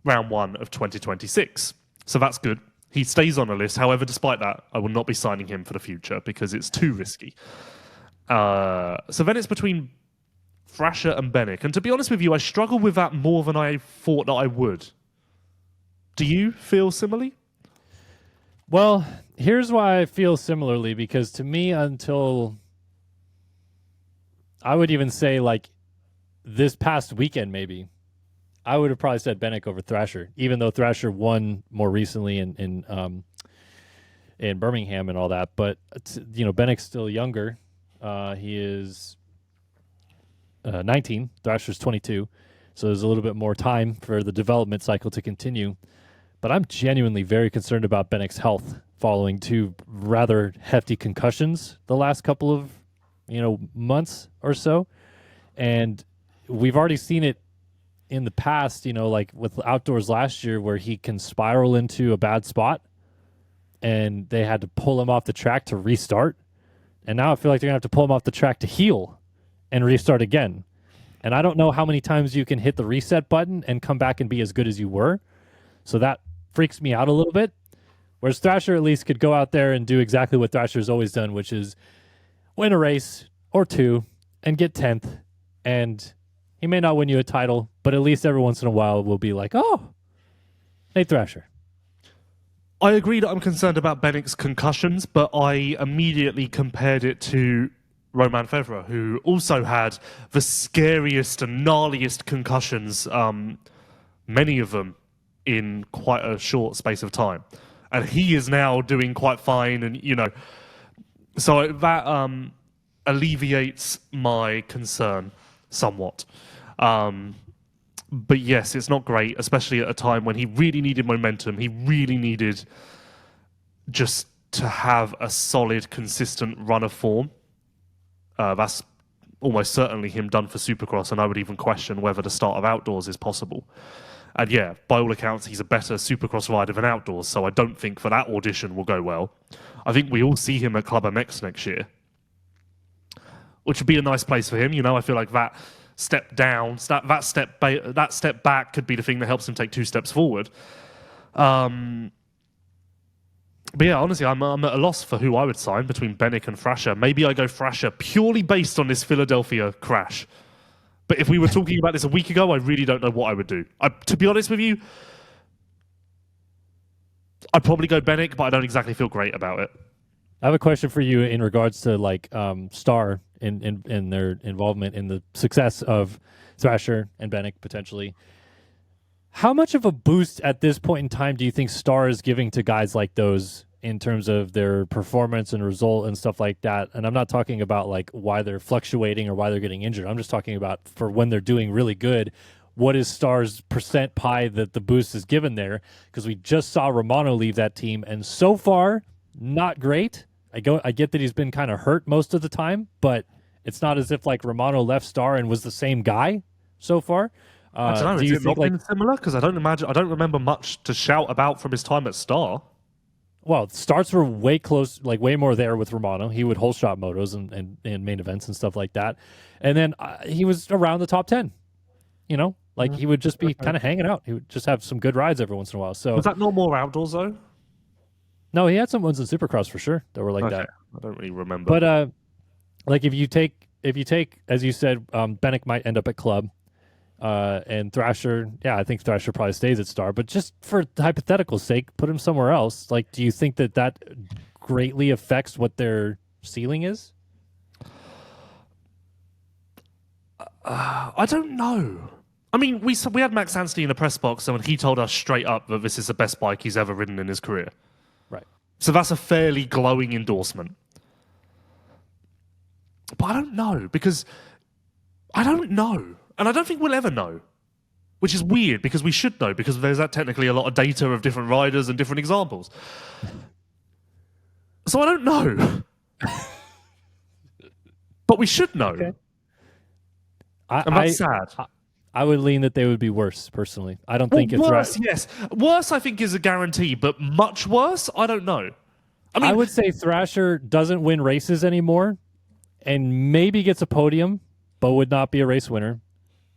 round 1 of 2026. So that's good. He stays on the list. However, despite that, I will not be signing him for the future because it's too risky. So then it's between Thrasher and Bennick. And to be honest with you, I struggle with that more than I thought that I would. Do you feel similarly? Well, here's why I feel similarly, because to me, until I would even say like this past weekend, maybe I would have probably said Bennick over Thrasher, even though Thrasher won more recently in Birmingham and all that. But Bennick's still younger. He is 19. Thrasher's 22, so there's a little bit more time for the development cycle to continue. But I'm genuinely very concerned about Bennick's health following 2 rather hefty concussions the last couple of months or so. And we've already seen it in the past, like with outdoors last year, where he can spiral into a bad spot and they had to pull him off the track to restart. And now I feel like they're going to have to pull him off the track to heal and restart again. And I don't know how many times you can hit the reset button and come back and be as good as you were. So that freaks me out a little bit. Whereas Thrasher at least could go out there and do exactly what Thrasher's always done, which is win a race or 2 and get 10th. And he may not win you a title, but at least every once in a while we'll be like, oh, Nate Thrasher. I agree that I'm concerned about Bennick's concussions, but I immediately compared it to Romain Febvre, who also had the scariest and gnarliest concussions, many of them in quite a short space of time. And he is now doing quite fine, and, so that alleviates my concern somewhat. But yes, it's not great, especially at a time when he really needed momentum. He really needed just to have a solid, consistent run of form. That's almost certainly him done for Supercross, and I would even question whether the start of outdoors is possible. And yeah, by all accounts, he's a better Supercross rider than outdoors, so I don't think that audition will go well. I think we all see him at Club MX next year, which would be a nice place for him. I feel like that step down, that step back could be the thing that helps him take 2 steps forward. But yeah, honestly, I'm at a loss for who I would sign between Bennick and Thrasher. Maybe I go Thrasher purely based on this Philadelphia crash. But if we were talking about this a week ago, I really don't know what I would do. To be honest with you, I'd probably go Bennick, but I don't exactly feel great about it. I have a question for you in regards to Star in their involvement in the success of Thrasher and Bennick potentially. How much of a boost at this point in time do you think Star is giving to guys like those in terms of their performance and result and stuff like that. And I'm not talking about like why they're fluctuating or why they're getting injured. I'm just talking about for when they're doing really good, what is Star's percent pie that the boost is given there? Because we just saw Romano leave that team, and so far, not great. I get that he's been kind of hurt most of the time, but it's not as if like Romano left Star and was the same guy so far. I don't know. Do Has you it think not been similar? Because I don't remember much to shout about from his time at Star. Well, starts were way close, like way more there with Romano. He would whole shot motos and main events and stuff like that. And then he was around the top 10, you know, like he would just be kind of hanging out. He would just have some good rides every once in a while. So Was that not more outdoors though? no, he had some ones in Supercross for sure that were like that. I don't really remember. But like if you take, as you said, Bennick might end up at Club. And Thrasher, yeah, I think Thrasher probably stays at Star, but just for hypothetical sake, put him somewhere else. Like, do you think that greatly affects what their ceiling is? I don't know. I mean, we had Max Anstey in the press box, and he told us straight up that this is the best bike he's ever ridden in his career. Right. So that's a fairly glowing endorsement. But I don't know, because I don't know. And I don't think we'll ever know, which is weird because we should know because there's technically a lot of data of different riders and different examples. So I don't know. But we should know. Okay. And that's sad. I would lean that they would be worse, personally. I don't think it's worse, right. yes. Worse, I think, is a guarantee, but much worse, I don't know. I mean, I would say Thrasher doesn't win races anymore and maybe gets a podium, but would not be a race winner.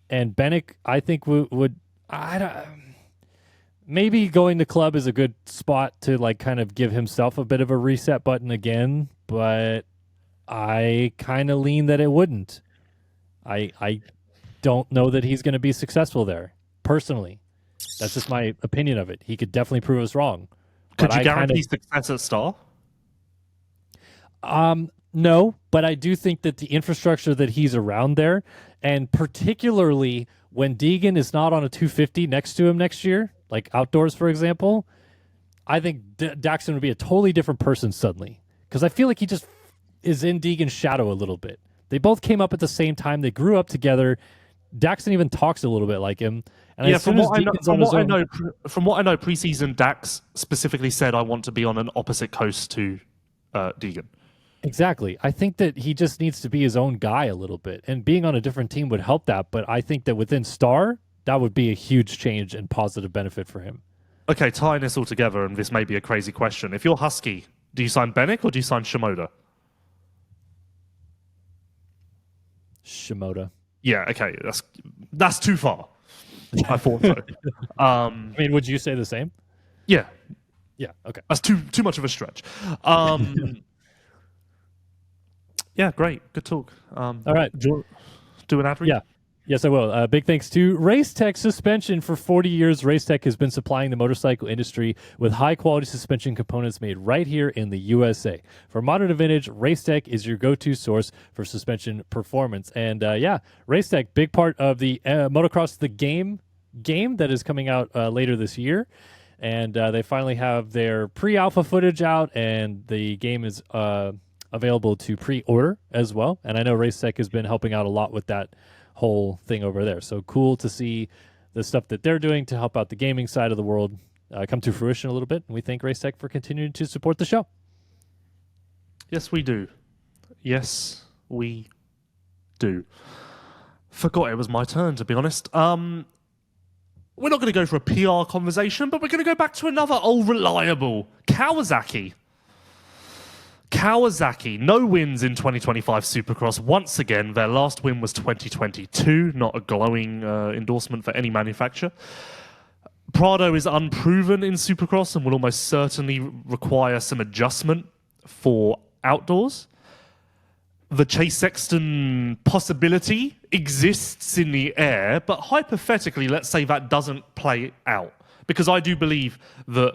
And Bennick, I think would maybe going to Club is a good spot to like kind of give himself a bit of a reset button again, but I kind of lean that it wouldn't. I don't know that he's going to be successful there, personally. That's just my opinion of it. He could definitely prove us wrong. Could you guarantee success at Star? No, but I do think that the infrastructure that he's around there, and particularly when Deegan is not on a 250 next to him next year, like outdoors, for example, I think Daxton would be a totally different person suddenly. Because I feel like he just is in Deegan's shadow a little bit. They both came up at the same time. They grew up together. Daxton even talks a little bit like him. And yeah, from what I know, preseason Dax specifically said, "I want to be on an opposite coast to Deegan." Exactly. I think that he just needs to be his own guy a little bit, and being on a different team would help that. But I think that within Star, that would be a huge change and positive benefit for him. Okay, tying this all together, and this may be a crazy question. If you're Husky, do you sign Bennick or do you sign Shimoda? Shimoda. Yeah, okay, that's too far. I thought so. I mean, would you say the same? Yeah, Yeah. Okay. that's too much of a stretch. Yeah, great, good talk. All right. Do an ad read? Yeah. Yes, I will. Big thanks to Racetech Suspension. For 40 years, Racetech has been supplying the motorcycle industry with high-quality suspension components made right here in the USA. For modern to vintage, Racetech is your go-to source for suspension performance. And yeah, Racetech, big part of the Motocross The Game that is coming out later this year. And they finally have their pre-alpha footage out, and the game is available to pre-order as well. And I know Racetech has been helping out a lot with that whole thing over there. So cool to see the stuff that they're doing to help out the gaming side of the world come to fruition a little bit. And we thank Racetech for continuing to support the show. Yes, we do. Yes, we do. Forgot it was my turn, to be honest. We're not going to go for a PR conversation, but we're going to go back to another old reliable Kawasaki. Kawasaki, no wins in 2025 Supercross. Once again, their last win was 2022. Not a glowing endorsement for any manufacturer. Prado is unproven in Supercross and will almost certainly require some adjustment for outdoors. The Chase Sexton possibility exists in the air, but hypothetically, let's say that doesn't play out. Because I do believe that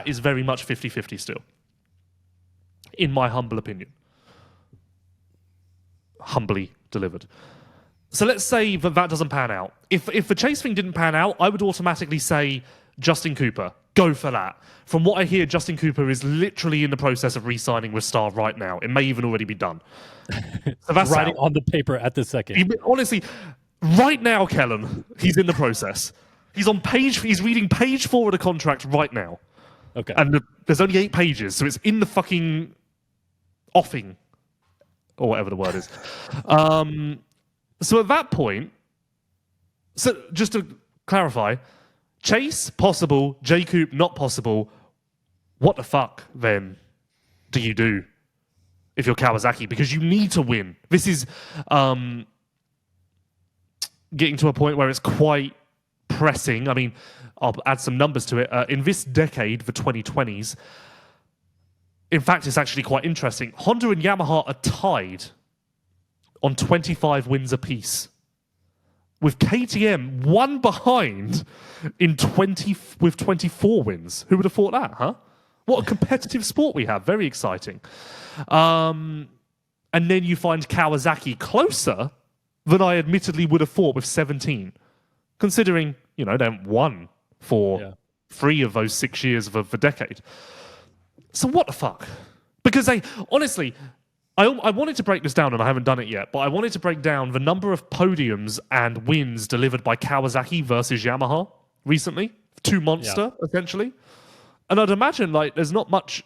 is very much 50-50 still. In my humble opinion. Humbly delivered. So let's say that doesn't pan out. If the Chase thing didn't pan out, I would automatically say Justin Cooper go for that. From what I hear, Justin Cooper is literally in the process of re-signing with Star right now. It may even already be done. So that's writing out. on the paper at this second. Honestly, right now, Kellen, he's in the process. He's reading page 4 of the contract right now. Okay. And there's only 8 pages, so it's in the fucking offing, or whatever the word is. So at that point, so just to clarify, Chase, possible, J-Coop, not possible. What the fuck, then, do you do if you're Kawasaki? Because you need to win. This is getting to a point where it's quite pressing. I mean, I'll add some numbers to it. In this decade, the 2020s, in fact, it's actually quite interesting. Honda and Yamaha are tied on 25 wins apiece, with KTM one behind with 24 wins. Who would have thought that, huh? What a competitive sport we have. Very exciting. And then you find Kawasaki closer than I admittedly would have thought with 17, considering, they haven't won for 3 of those 6 years of the decade. So what the fuck? Because honestly, I wanted to break this down, and I haven't done it yet, but I wanted to break down the number of podiums and wins delivered by Kawasaki versus Yamaha recently. 2 monster, essentially. And I'd imagine there's not much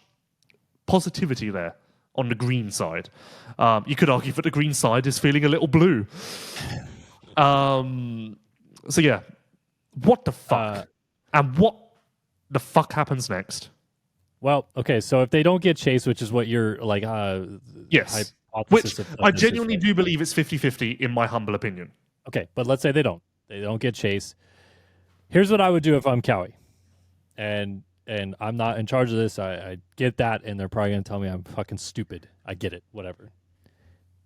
positivity there on the green side. You could argue that the green side is feeling a little blue. So yeah, what the fuck? And what the fuck happens next? Well, okay, so if they don't get Chase, which is what you're yes, hypothesis which of I this genuinely is, do believe it's 50-50 in my humble opinion. Okay, but let's say they don't get Chase. Here's what I would do if I'm Cowie, and I'm not in charge of this. I get that, and they're probably gonna tell me I'm fucking stupid. I get it, whatever.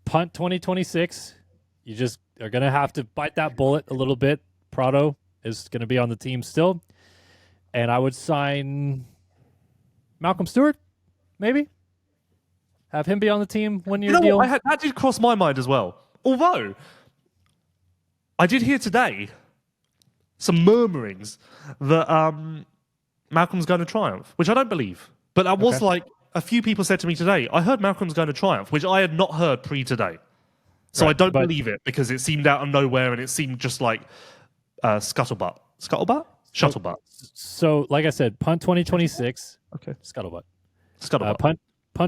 Punt 2026. You just are gonna have to bite that bullet a little bit. Prado is gonna be on the team still, and I would sign Malcolm Stewart, maybe. Have him be on the team 1 year deal. That did cross my mind as well. Although, I did hear today some murmurings that Malcolm's going to Triumph, which I don't believe. But that was a few people said to me today, I heard Malcolm's going to Triumph, which I had not heard pre-today. So I don't believe it, because it seemed out of nowhere, and it seemed just like scuttlebutt. Scuttlebutt? Shuttlebutt. So, like I said, punt 2026. Okay. Scuttlebutt. Punt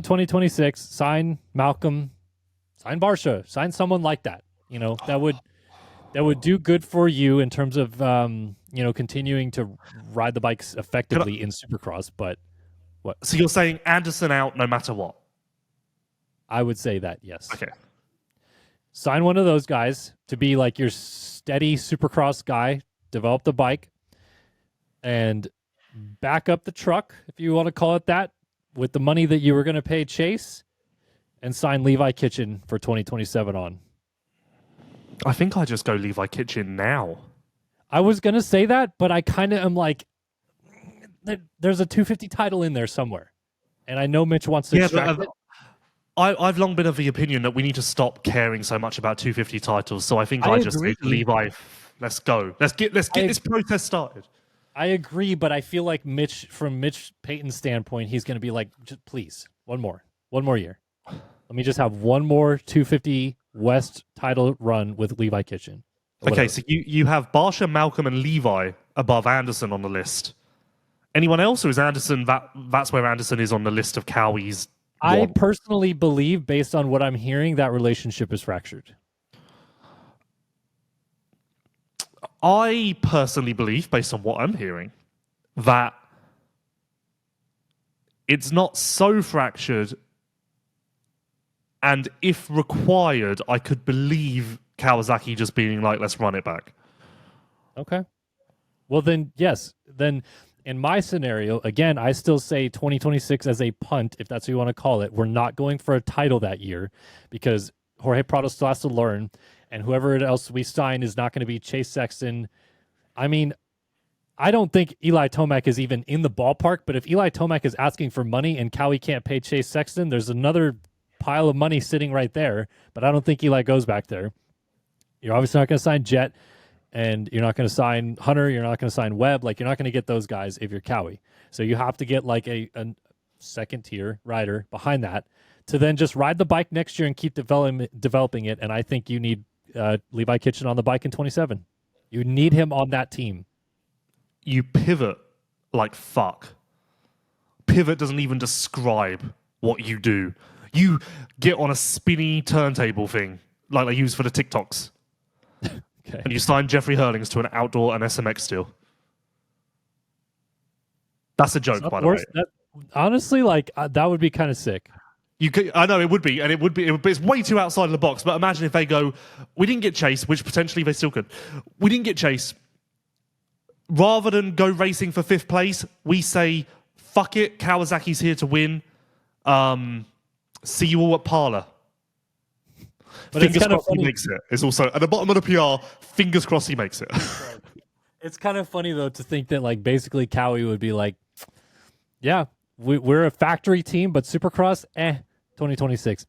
2026. Sign Malcolm. Sign Barsha. Sign someone like that. That would do good for you in terms of continuing to ride the bikes effectively in Supercross. But what? So you're saying Anderson out no matter what? I would say that, yes. Okay. Sign one of those guys to be like your steady Supercross guy. Develop the bike and back up the truck, if you want to call it that, with the money that you were going to pay Chase, and sign Levi Kitchen for 2027 on. I think I just go Levi Kitchen now. I was going to say that, but I kind of am like, there's a 250 title in there somewhere. And I know Mitch wants to extract it. I've long been of the opinion that we need to stop caring so much about 250 titles. So I think I just say to Levi, let's go. Let's get this protest started. I agree, but I feel like from Mitch Payton's standpoint, he's going to be like, just please, one more year. Let me just have one more 250 West title run with Levi Kitchen. Okay, so you have Barsha, Malcolm, and Levi above Anderson on the list. Anyone else, or is Anderson that's where Anderson is on the list of Cowie's? I personally believe, based on what I'm hearing, that relationship is fractured. I personally believe, based on what I'm hearing, that it's not so fractured, and if required, I could believe Kawasaki just being like, let's run it back. Okay. Well, then, yes. Then, in my scenario, again, I still say 2026 as a punt, if that's what you want to call it. We're not going for a title that year because Jorge Prado still has to learn, and whoever else we sign is not going to be Chase Sexton. I mean, I don't think Eli Tomac is even in the ballpark, but if Eli Tomac is asking for money and Cowie can't pay Chase Sexton, there's another pile of money sitting right there, but I don't think Eli goes back there. You're obviously not going to sign Jet. and you're not going to sign Hunter, you're not going to sign Webb. Like, you're not going to get those guys if you're Cowie. So you have to get like a second tier rider behind that to then just ride the bike next year and keep developing it. And I think you need Levi Kitchen on the bike in 27. You need him on that team. You pivot like fuck. Pivot doesn't even describe what you do. You get on a spinny turntable thing like they use for the TikToks. Okay. And you sign Jeffrey Hurlings to an outdoor and SMX deal. That's a joke, by the way. Honestly, like that would be kind of sick. I know it would be, and it's way too outside of the box. But imagine if they go, we didn't get Chase, which potentially they still could. We didn't get Chase. Rather than go racing for 5th place, we say, fuck it, Kawasaki's here to win. See you all at Parla. But fingers it's crossed he makes it. It's also at the bottom of the PR, fingers crossed he makes it. It's kind of funny, though, to think that like basically Cowie would be like, yeah, we're a factory team, but Supercross, 2026,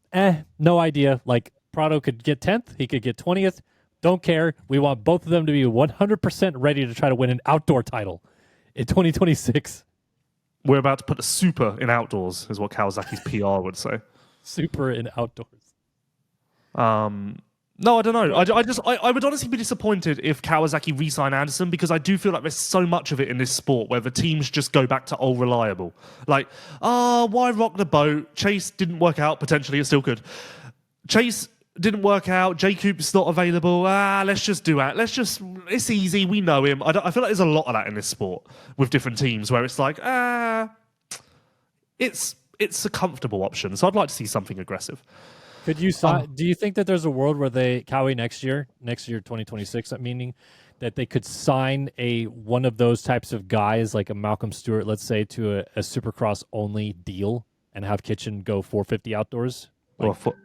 no idea. Like, Prado could get 10th, he could get 20th. Don't care. We want both of them to be 100% ready to try to win an outdoor title in 2026. We're about to put the super in outdoors, is what Kawasaki's PR would say. Super in outdoors. No, I don't know. I would honestly be disappointed if Kawasaki re-sign Anderson, because I do feel like there's so much of it in this sport where the teams just go back to old reliable. Like, why rock the boat? Chase didn't work out. Potentially, it still could. Chase didn't work out. Jacob's not available. Let's just do it. It's easy. We know him. I feel like there's a lot of that in this sport with different teams where it's like, it's a comfortable option. So I'd like to see something aggressive. Could you sign? Do you think that there's a world where Cowie next year 2026, meaning that they could sign one of those types of guys, like a Malcolm Stewart, let's say, to a Supercross only deal, and have Kitchen go 450 outdoors? Like, Well,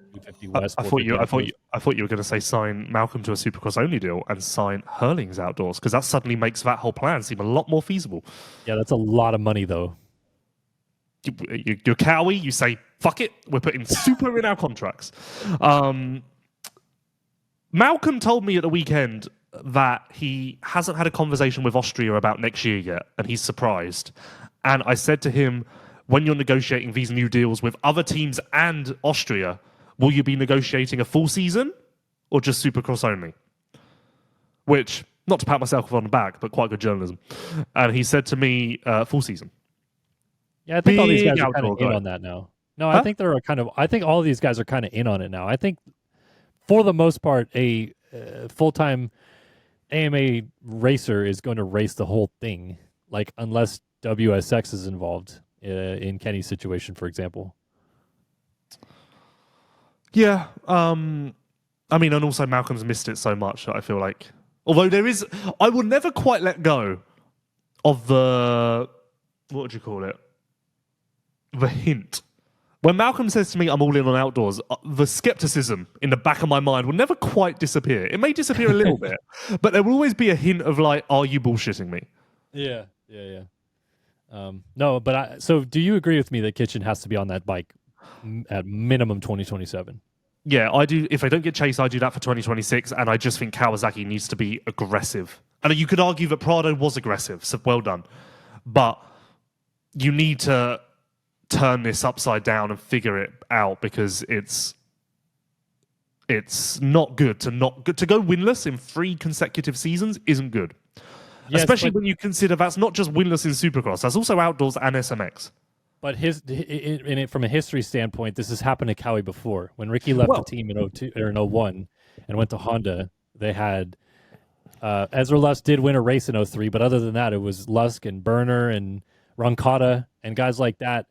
I thought you were going to say sign Malcolm to a Supercross only deal and sign Hurlings outdoors, because that suddenly makes that whole plan seem a lot more feasible. Yeah, that's a lot of money, though. You're Cowie, you say, fuck it, we're putting super in our contracts. Malcolm told me at the weekend that he hasn't had a conversation with Austria about next year yet, and he's surprised. And I said to him, when you're negotiating these new deals with other teams and Austria, will you be negotiating a full season or just Supercross only? Which, not to pat myself on the back, but quite good journalism. And he said to me, full season. Yeah, I think all these guys are kind of in on that now. No, I think I think all of these guys are kind of in on it now. I think, for the most part, a full-time AMA racer is going to race the whole thing, like, unless WSX is involved in Kenny's situation, for example. Yeah, I mean, and also Malcolm's missed it so much that I feel like, although I will never quite let go of the, what would you call it? The hint. When Malcolm says to me, I'm all in on outdoors, the skepticism in the back of my mind will never quite disappear. It may disappear a little bit, but there will always be a hint of like, are you bullshitting me? Yeah. No, but so do you agree with me that Kitchen has to be on that bike at minimum 2027? Yeah, I do. If I don't get Chase, I do that for 2026, and I just think Kawasaki needs to be aggressive. And you could argue that Prado was aggressive, so well done. But you need to turn this upside down and figure it out, because it's not good to go winless in 3 consecutive seasons isn't good. Yes, especially when you consider that's not just winless in Supercross, that's also outdoors and SMX. But from a history standpoint, this has happened to Cowie before. When Ricky left the team in 02 or in 01 and went to Honda, they had Ezra Lusk did win a race in 03, but other than that, it was Lusk and Berner and Roncada and guys like that.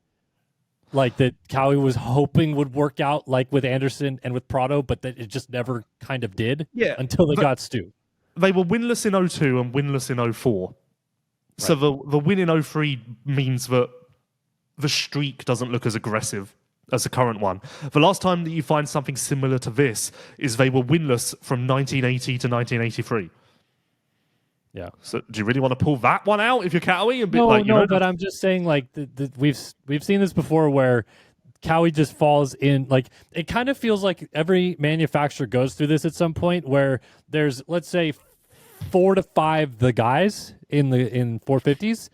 Like, that Cowie was hoping would work out, like with Anderson and with Prado, but that it just never kind of did until they got Stu. They were winless in 02 and winless in 04. Right. So the win in 03 means that the streak doesn't look as aggressive as the current one. The last time that you find something similar to this is they were winless from 1980 to 1983. Yeah. So do you really want to pull that one out if you're Cowie? No, but I'm just saying, like, we've seen this before where Cowie just falls in. Like, it kind of feels like every manufacturer goes through this at some point where there's, let's say, 4 to 5 the guys in 450s,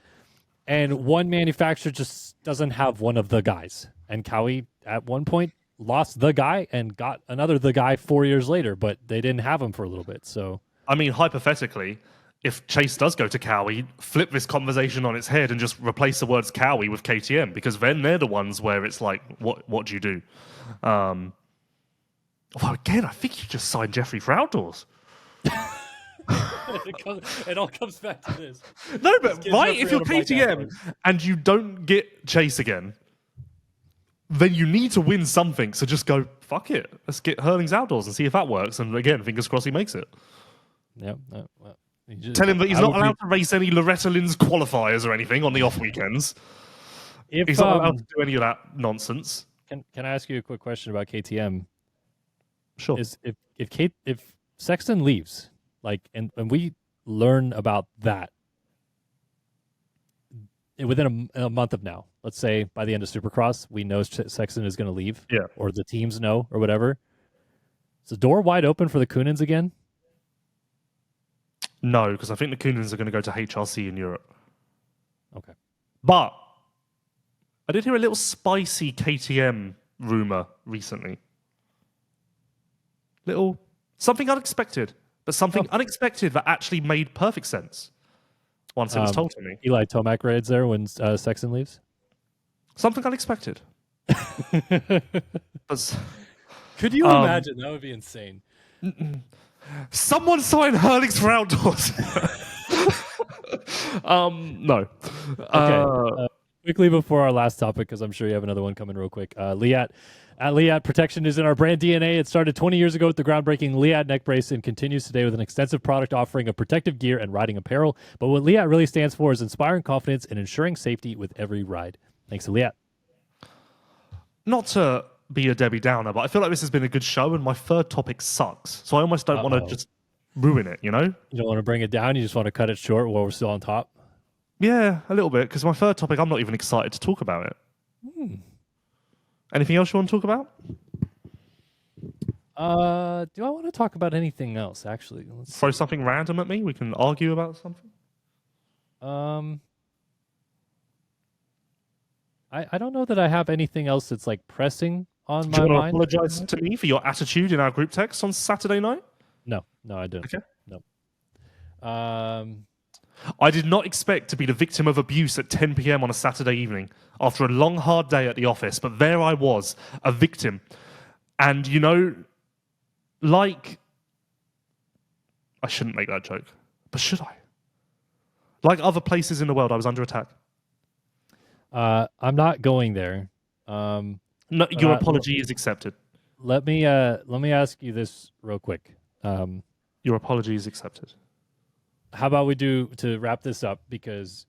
and one manufacturer just doesn't have one of the guys. And Cowie at one point lost the guy and got another the guy 4 years later, but they didn't have him for a little bit. So I mean, hypothetically, if Chase does go to Cowie, flip this conversation on its head and just replace the words Cowie with KTM, because then they're the ones where it's like, what do you do? Well, again, I think you just signed Jeffrey for outdoors. it all comes back to this. No, but right, if you're KTM and you don't get Chase again, then you need to win something. So just go, fuck it. Let's get Hurlings outdoors and see if that works. And again, fingers crossed he makes it. Yep. Tell him that he's not allowed to race any Loretta Lynn's qualifiers or anything on the off weekends. He's not allowed to do any of that nonsense. Can I ask you a quick question about KTM? Sure. If Sexton leaves, and we learn about that within a month of now, let's say by the end of Supercross, we know Sexton is going to leave, or the teams know, or whatever. Is the door wide open for the Koonens again? No, because I think the Koonens are going to go to HRC in Europe. Okay. But I did hear a little spicy KTM rumor recently. Something unexpected, but something unexpected that actually made perfect sense once it was told to me. Eli Tomac rides there when Sexton leaves? Something unexpected. Could you imagine? That would be insane. Someone sign Hurlings for outdoors. No. Okay. Quickly before our last topic, because I'm sure you have another one coming real quick. Leatt. At Leatt, protection is in our brand DNA. It started 20 years ago with the groundbreaking Leatt neck brace and continues today with an extensive product offering of protective gear and riding apparel. But what Leatt really stands for is inspiring confidence and ensuring safety with every ride. Thanks to Leatt. Not to be a Debbie Downer, but I feel like this has been a good show and my third topic sucks. So I almost don't want to just ruin it, you know? You don't want to bring it down? You just want to cut it short while we're still on top? Yeah, a little bit, because my third topic, I'm not even excited to talk about it. Anything else you want to talk about? Do I want to talk about anything else, actually? Throw something random at me? We can argue about something? I don't know that I have anything else that's pressing on my mind. Do you want mind. to apologize to me for your attitude in our group text on Saturday night? No, I don't. Okay. No. I did not expect to be the victim of abuse at 10 p.m. on a Saturday evening after a long, hard day at the office, but there I was, a victim. And, I shouldn't make that joke, but should I? Like other places in the world, I was under attack. I'm not going there. No, your apology is accepted. Let me ask you this real quick. Your apology is accepted. How about we do to wrap this up, because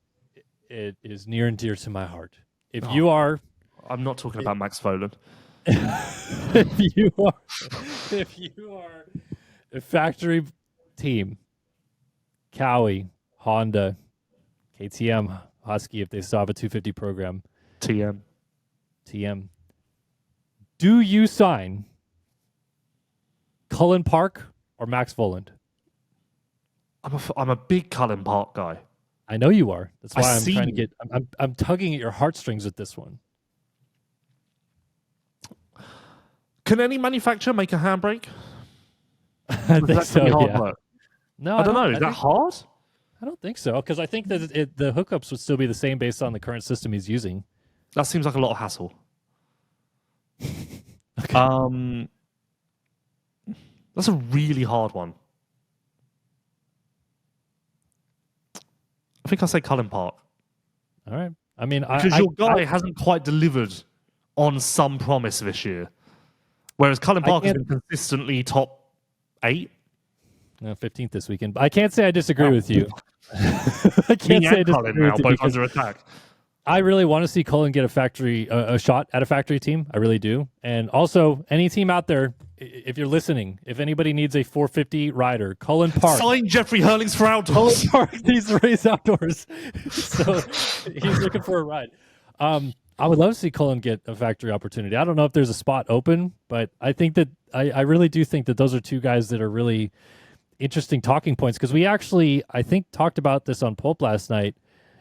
it is near and dear to my heart. If you are, I'm not talking about Max Voland. if you are a factory team, Cowie, Honda, KTM, Husky, if they still have a 250 program, TM, do you sign Cullen Park or Max Voland? I'm a big Cullen Park guy. I know you are. That's why I'm trying to get. I'm tugging at your heartstrings with this one. Can any manufacturer make a handbrake? I think so. Yeah. Work? No, I don't know. Is that hard? I don't think so, because I think that the hookups would still be the same based on the current system he's using. That seems like a lot of hassle. Okay. That's a really hard one. I think I'll say Cullen Park. All right. I mean, because your guy hasn't quite delivered on some promise this year, whereas Cullen Park has been consistently top 8. No, 15th this weekend. But I can't say I disagree with you. I can't say I disagree now, with you both under attack. I really want to see Cullen get a shot at a factory team. I really do. And also, any team out there, if you're listening, if anybody needs a 450 rider, Cullen Park. Sign Jeffrey Hurlings for outdoors. Cullen Park needs to race outdoors. So he's looking for a ride. I would love to see Cullen get a factory opportunity. I don't know if there's a spot open, but I think that I really do think that those are two guys that are really interesting talking points because we actually, I think, talked about this on Pulp last night,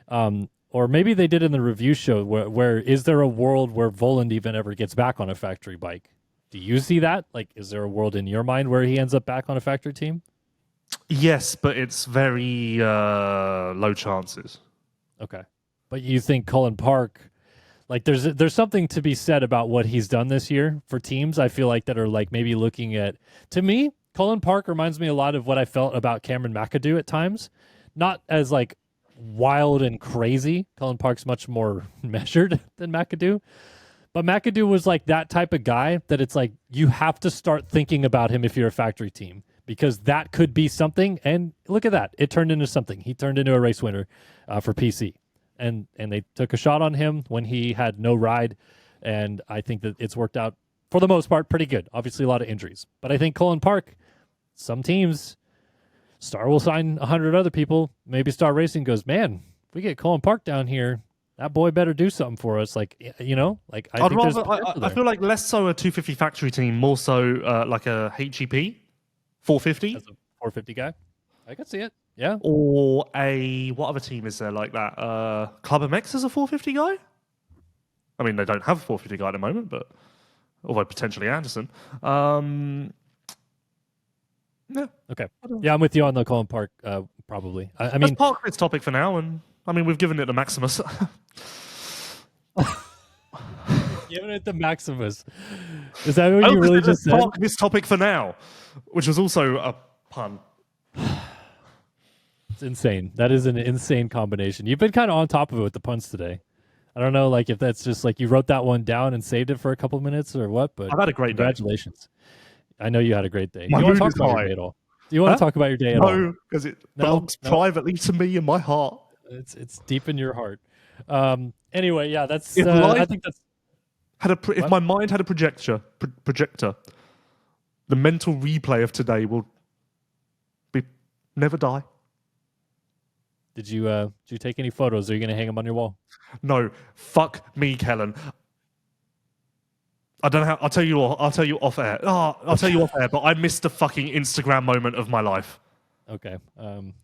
or maybe they did in the review show. Where is there a world where Voland even ever gets back on a factory bike? Do you see that? Like, is there a world in your mind where he ends up back on a factory team? Yes, but it's very low chances. Okay, but you think Cullen Park? Like there's something to be said about what he's done this year for teams. I feel like that are like maybe looking at, to me, Cullen Park reminds me a lot of what I felt about Cameron McAdoo at times. Not as like wild and crazy. Cullen Park's much more measured than McAdoo. But McAdoo was like that type of guy that it's like you have to start thinking about him if you're a factory team because that could be something. And look at that. It turned into something. He turned into a race winner for PC. And they took a shot on him when he had no ride, and I think that it's worked out for the most part pretty good. Obviously, a lot of injuries, but I think Cullen Park, some teams, Star will sign 100 other people. Maybe Star Racing goes, man, if we get Cullen Park down here, that boy better do something for us. Like like I think I feel like less so a 250 factory team, more so like a HEP 450. As a 450 guy, I could see it. Yeah. Or what other team is there like that? Club MX is a 450 guy? I mean, they don't have a 450 guy at the moment, but although potentially Anderson. Yeah. Okay. Yeah, I'm with you on the Cullen Park, probably. I mean, let's park this topic for now, and I mean, we've given it the Maximus. giving it the Maximus. Is that what you really just said? Park this topic for now, which was also a pun. It's insane. That is an insane combination. You've been kind of on top of it with the puns today. I don't know, like if that's just like you wrote that one down and saved it for a couple minutes or what. But I've had a great congratulations. Day. I know you had a great day. My Do you want to mood talk is about high. your day at all? Do you want to talk about your day at all? No, because it belongs privately to me in my heart. It's deep in your heart. Anyway, yeah, that's. If I think that's. If my mind had a projector, the mental replay of today will never die. Did you take any photos? Are you going to hang them on your wall? No, fuck me, Kellen. I don't know how. I'll tell you off air. I'll tell you off air. But I missed the fucking Instagram moment of my life. Okay.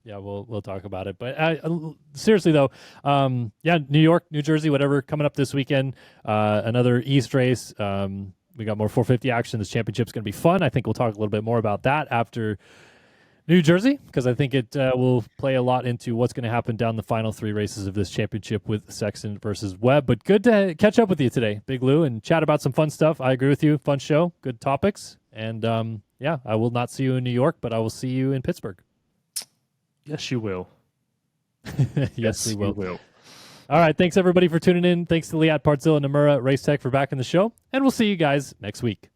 Yeah, we'll talk about it. But seriously though, yeah, New York, New Jersey, whatever, coming up this weekend. Another East race. We got more 450 action. This championship's going to be fun. I think we'll talk a little bit more about that after New Jersey, because I think it will play a lot into what's going to happen down the final three races of this championship with Sexton versus Webb. But good to catch up with you today, Big Lou, and chat about some fun stuff. I agree with you. Fun show, good topics. And yeah, I will not see you in New York, but I will see you in Pittsburgh. Yes, you will. Yes, we will. All right. Thanks, everybody, for tuning in. Thanks to Leatt, Partzilla, Namura, Race Tech for backing the show. And we'll see you guys next week.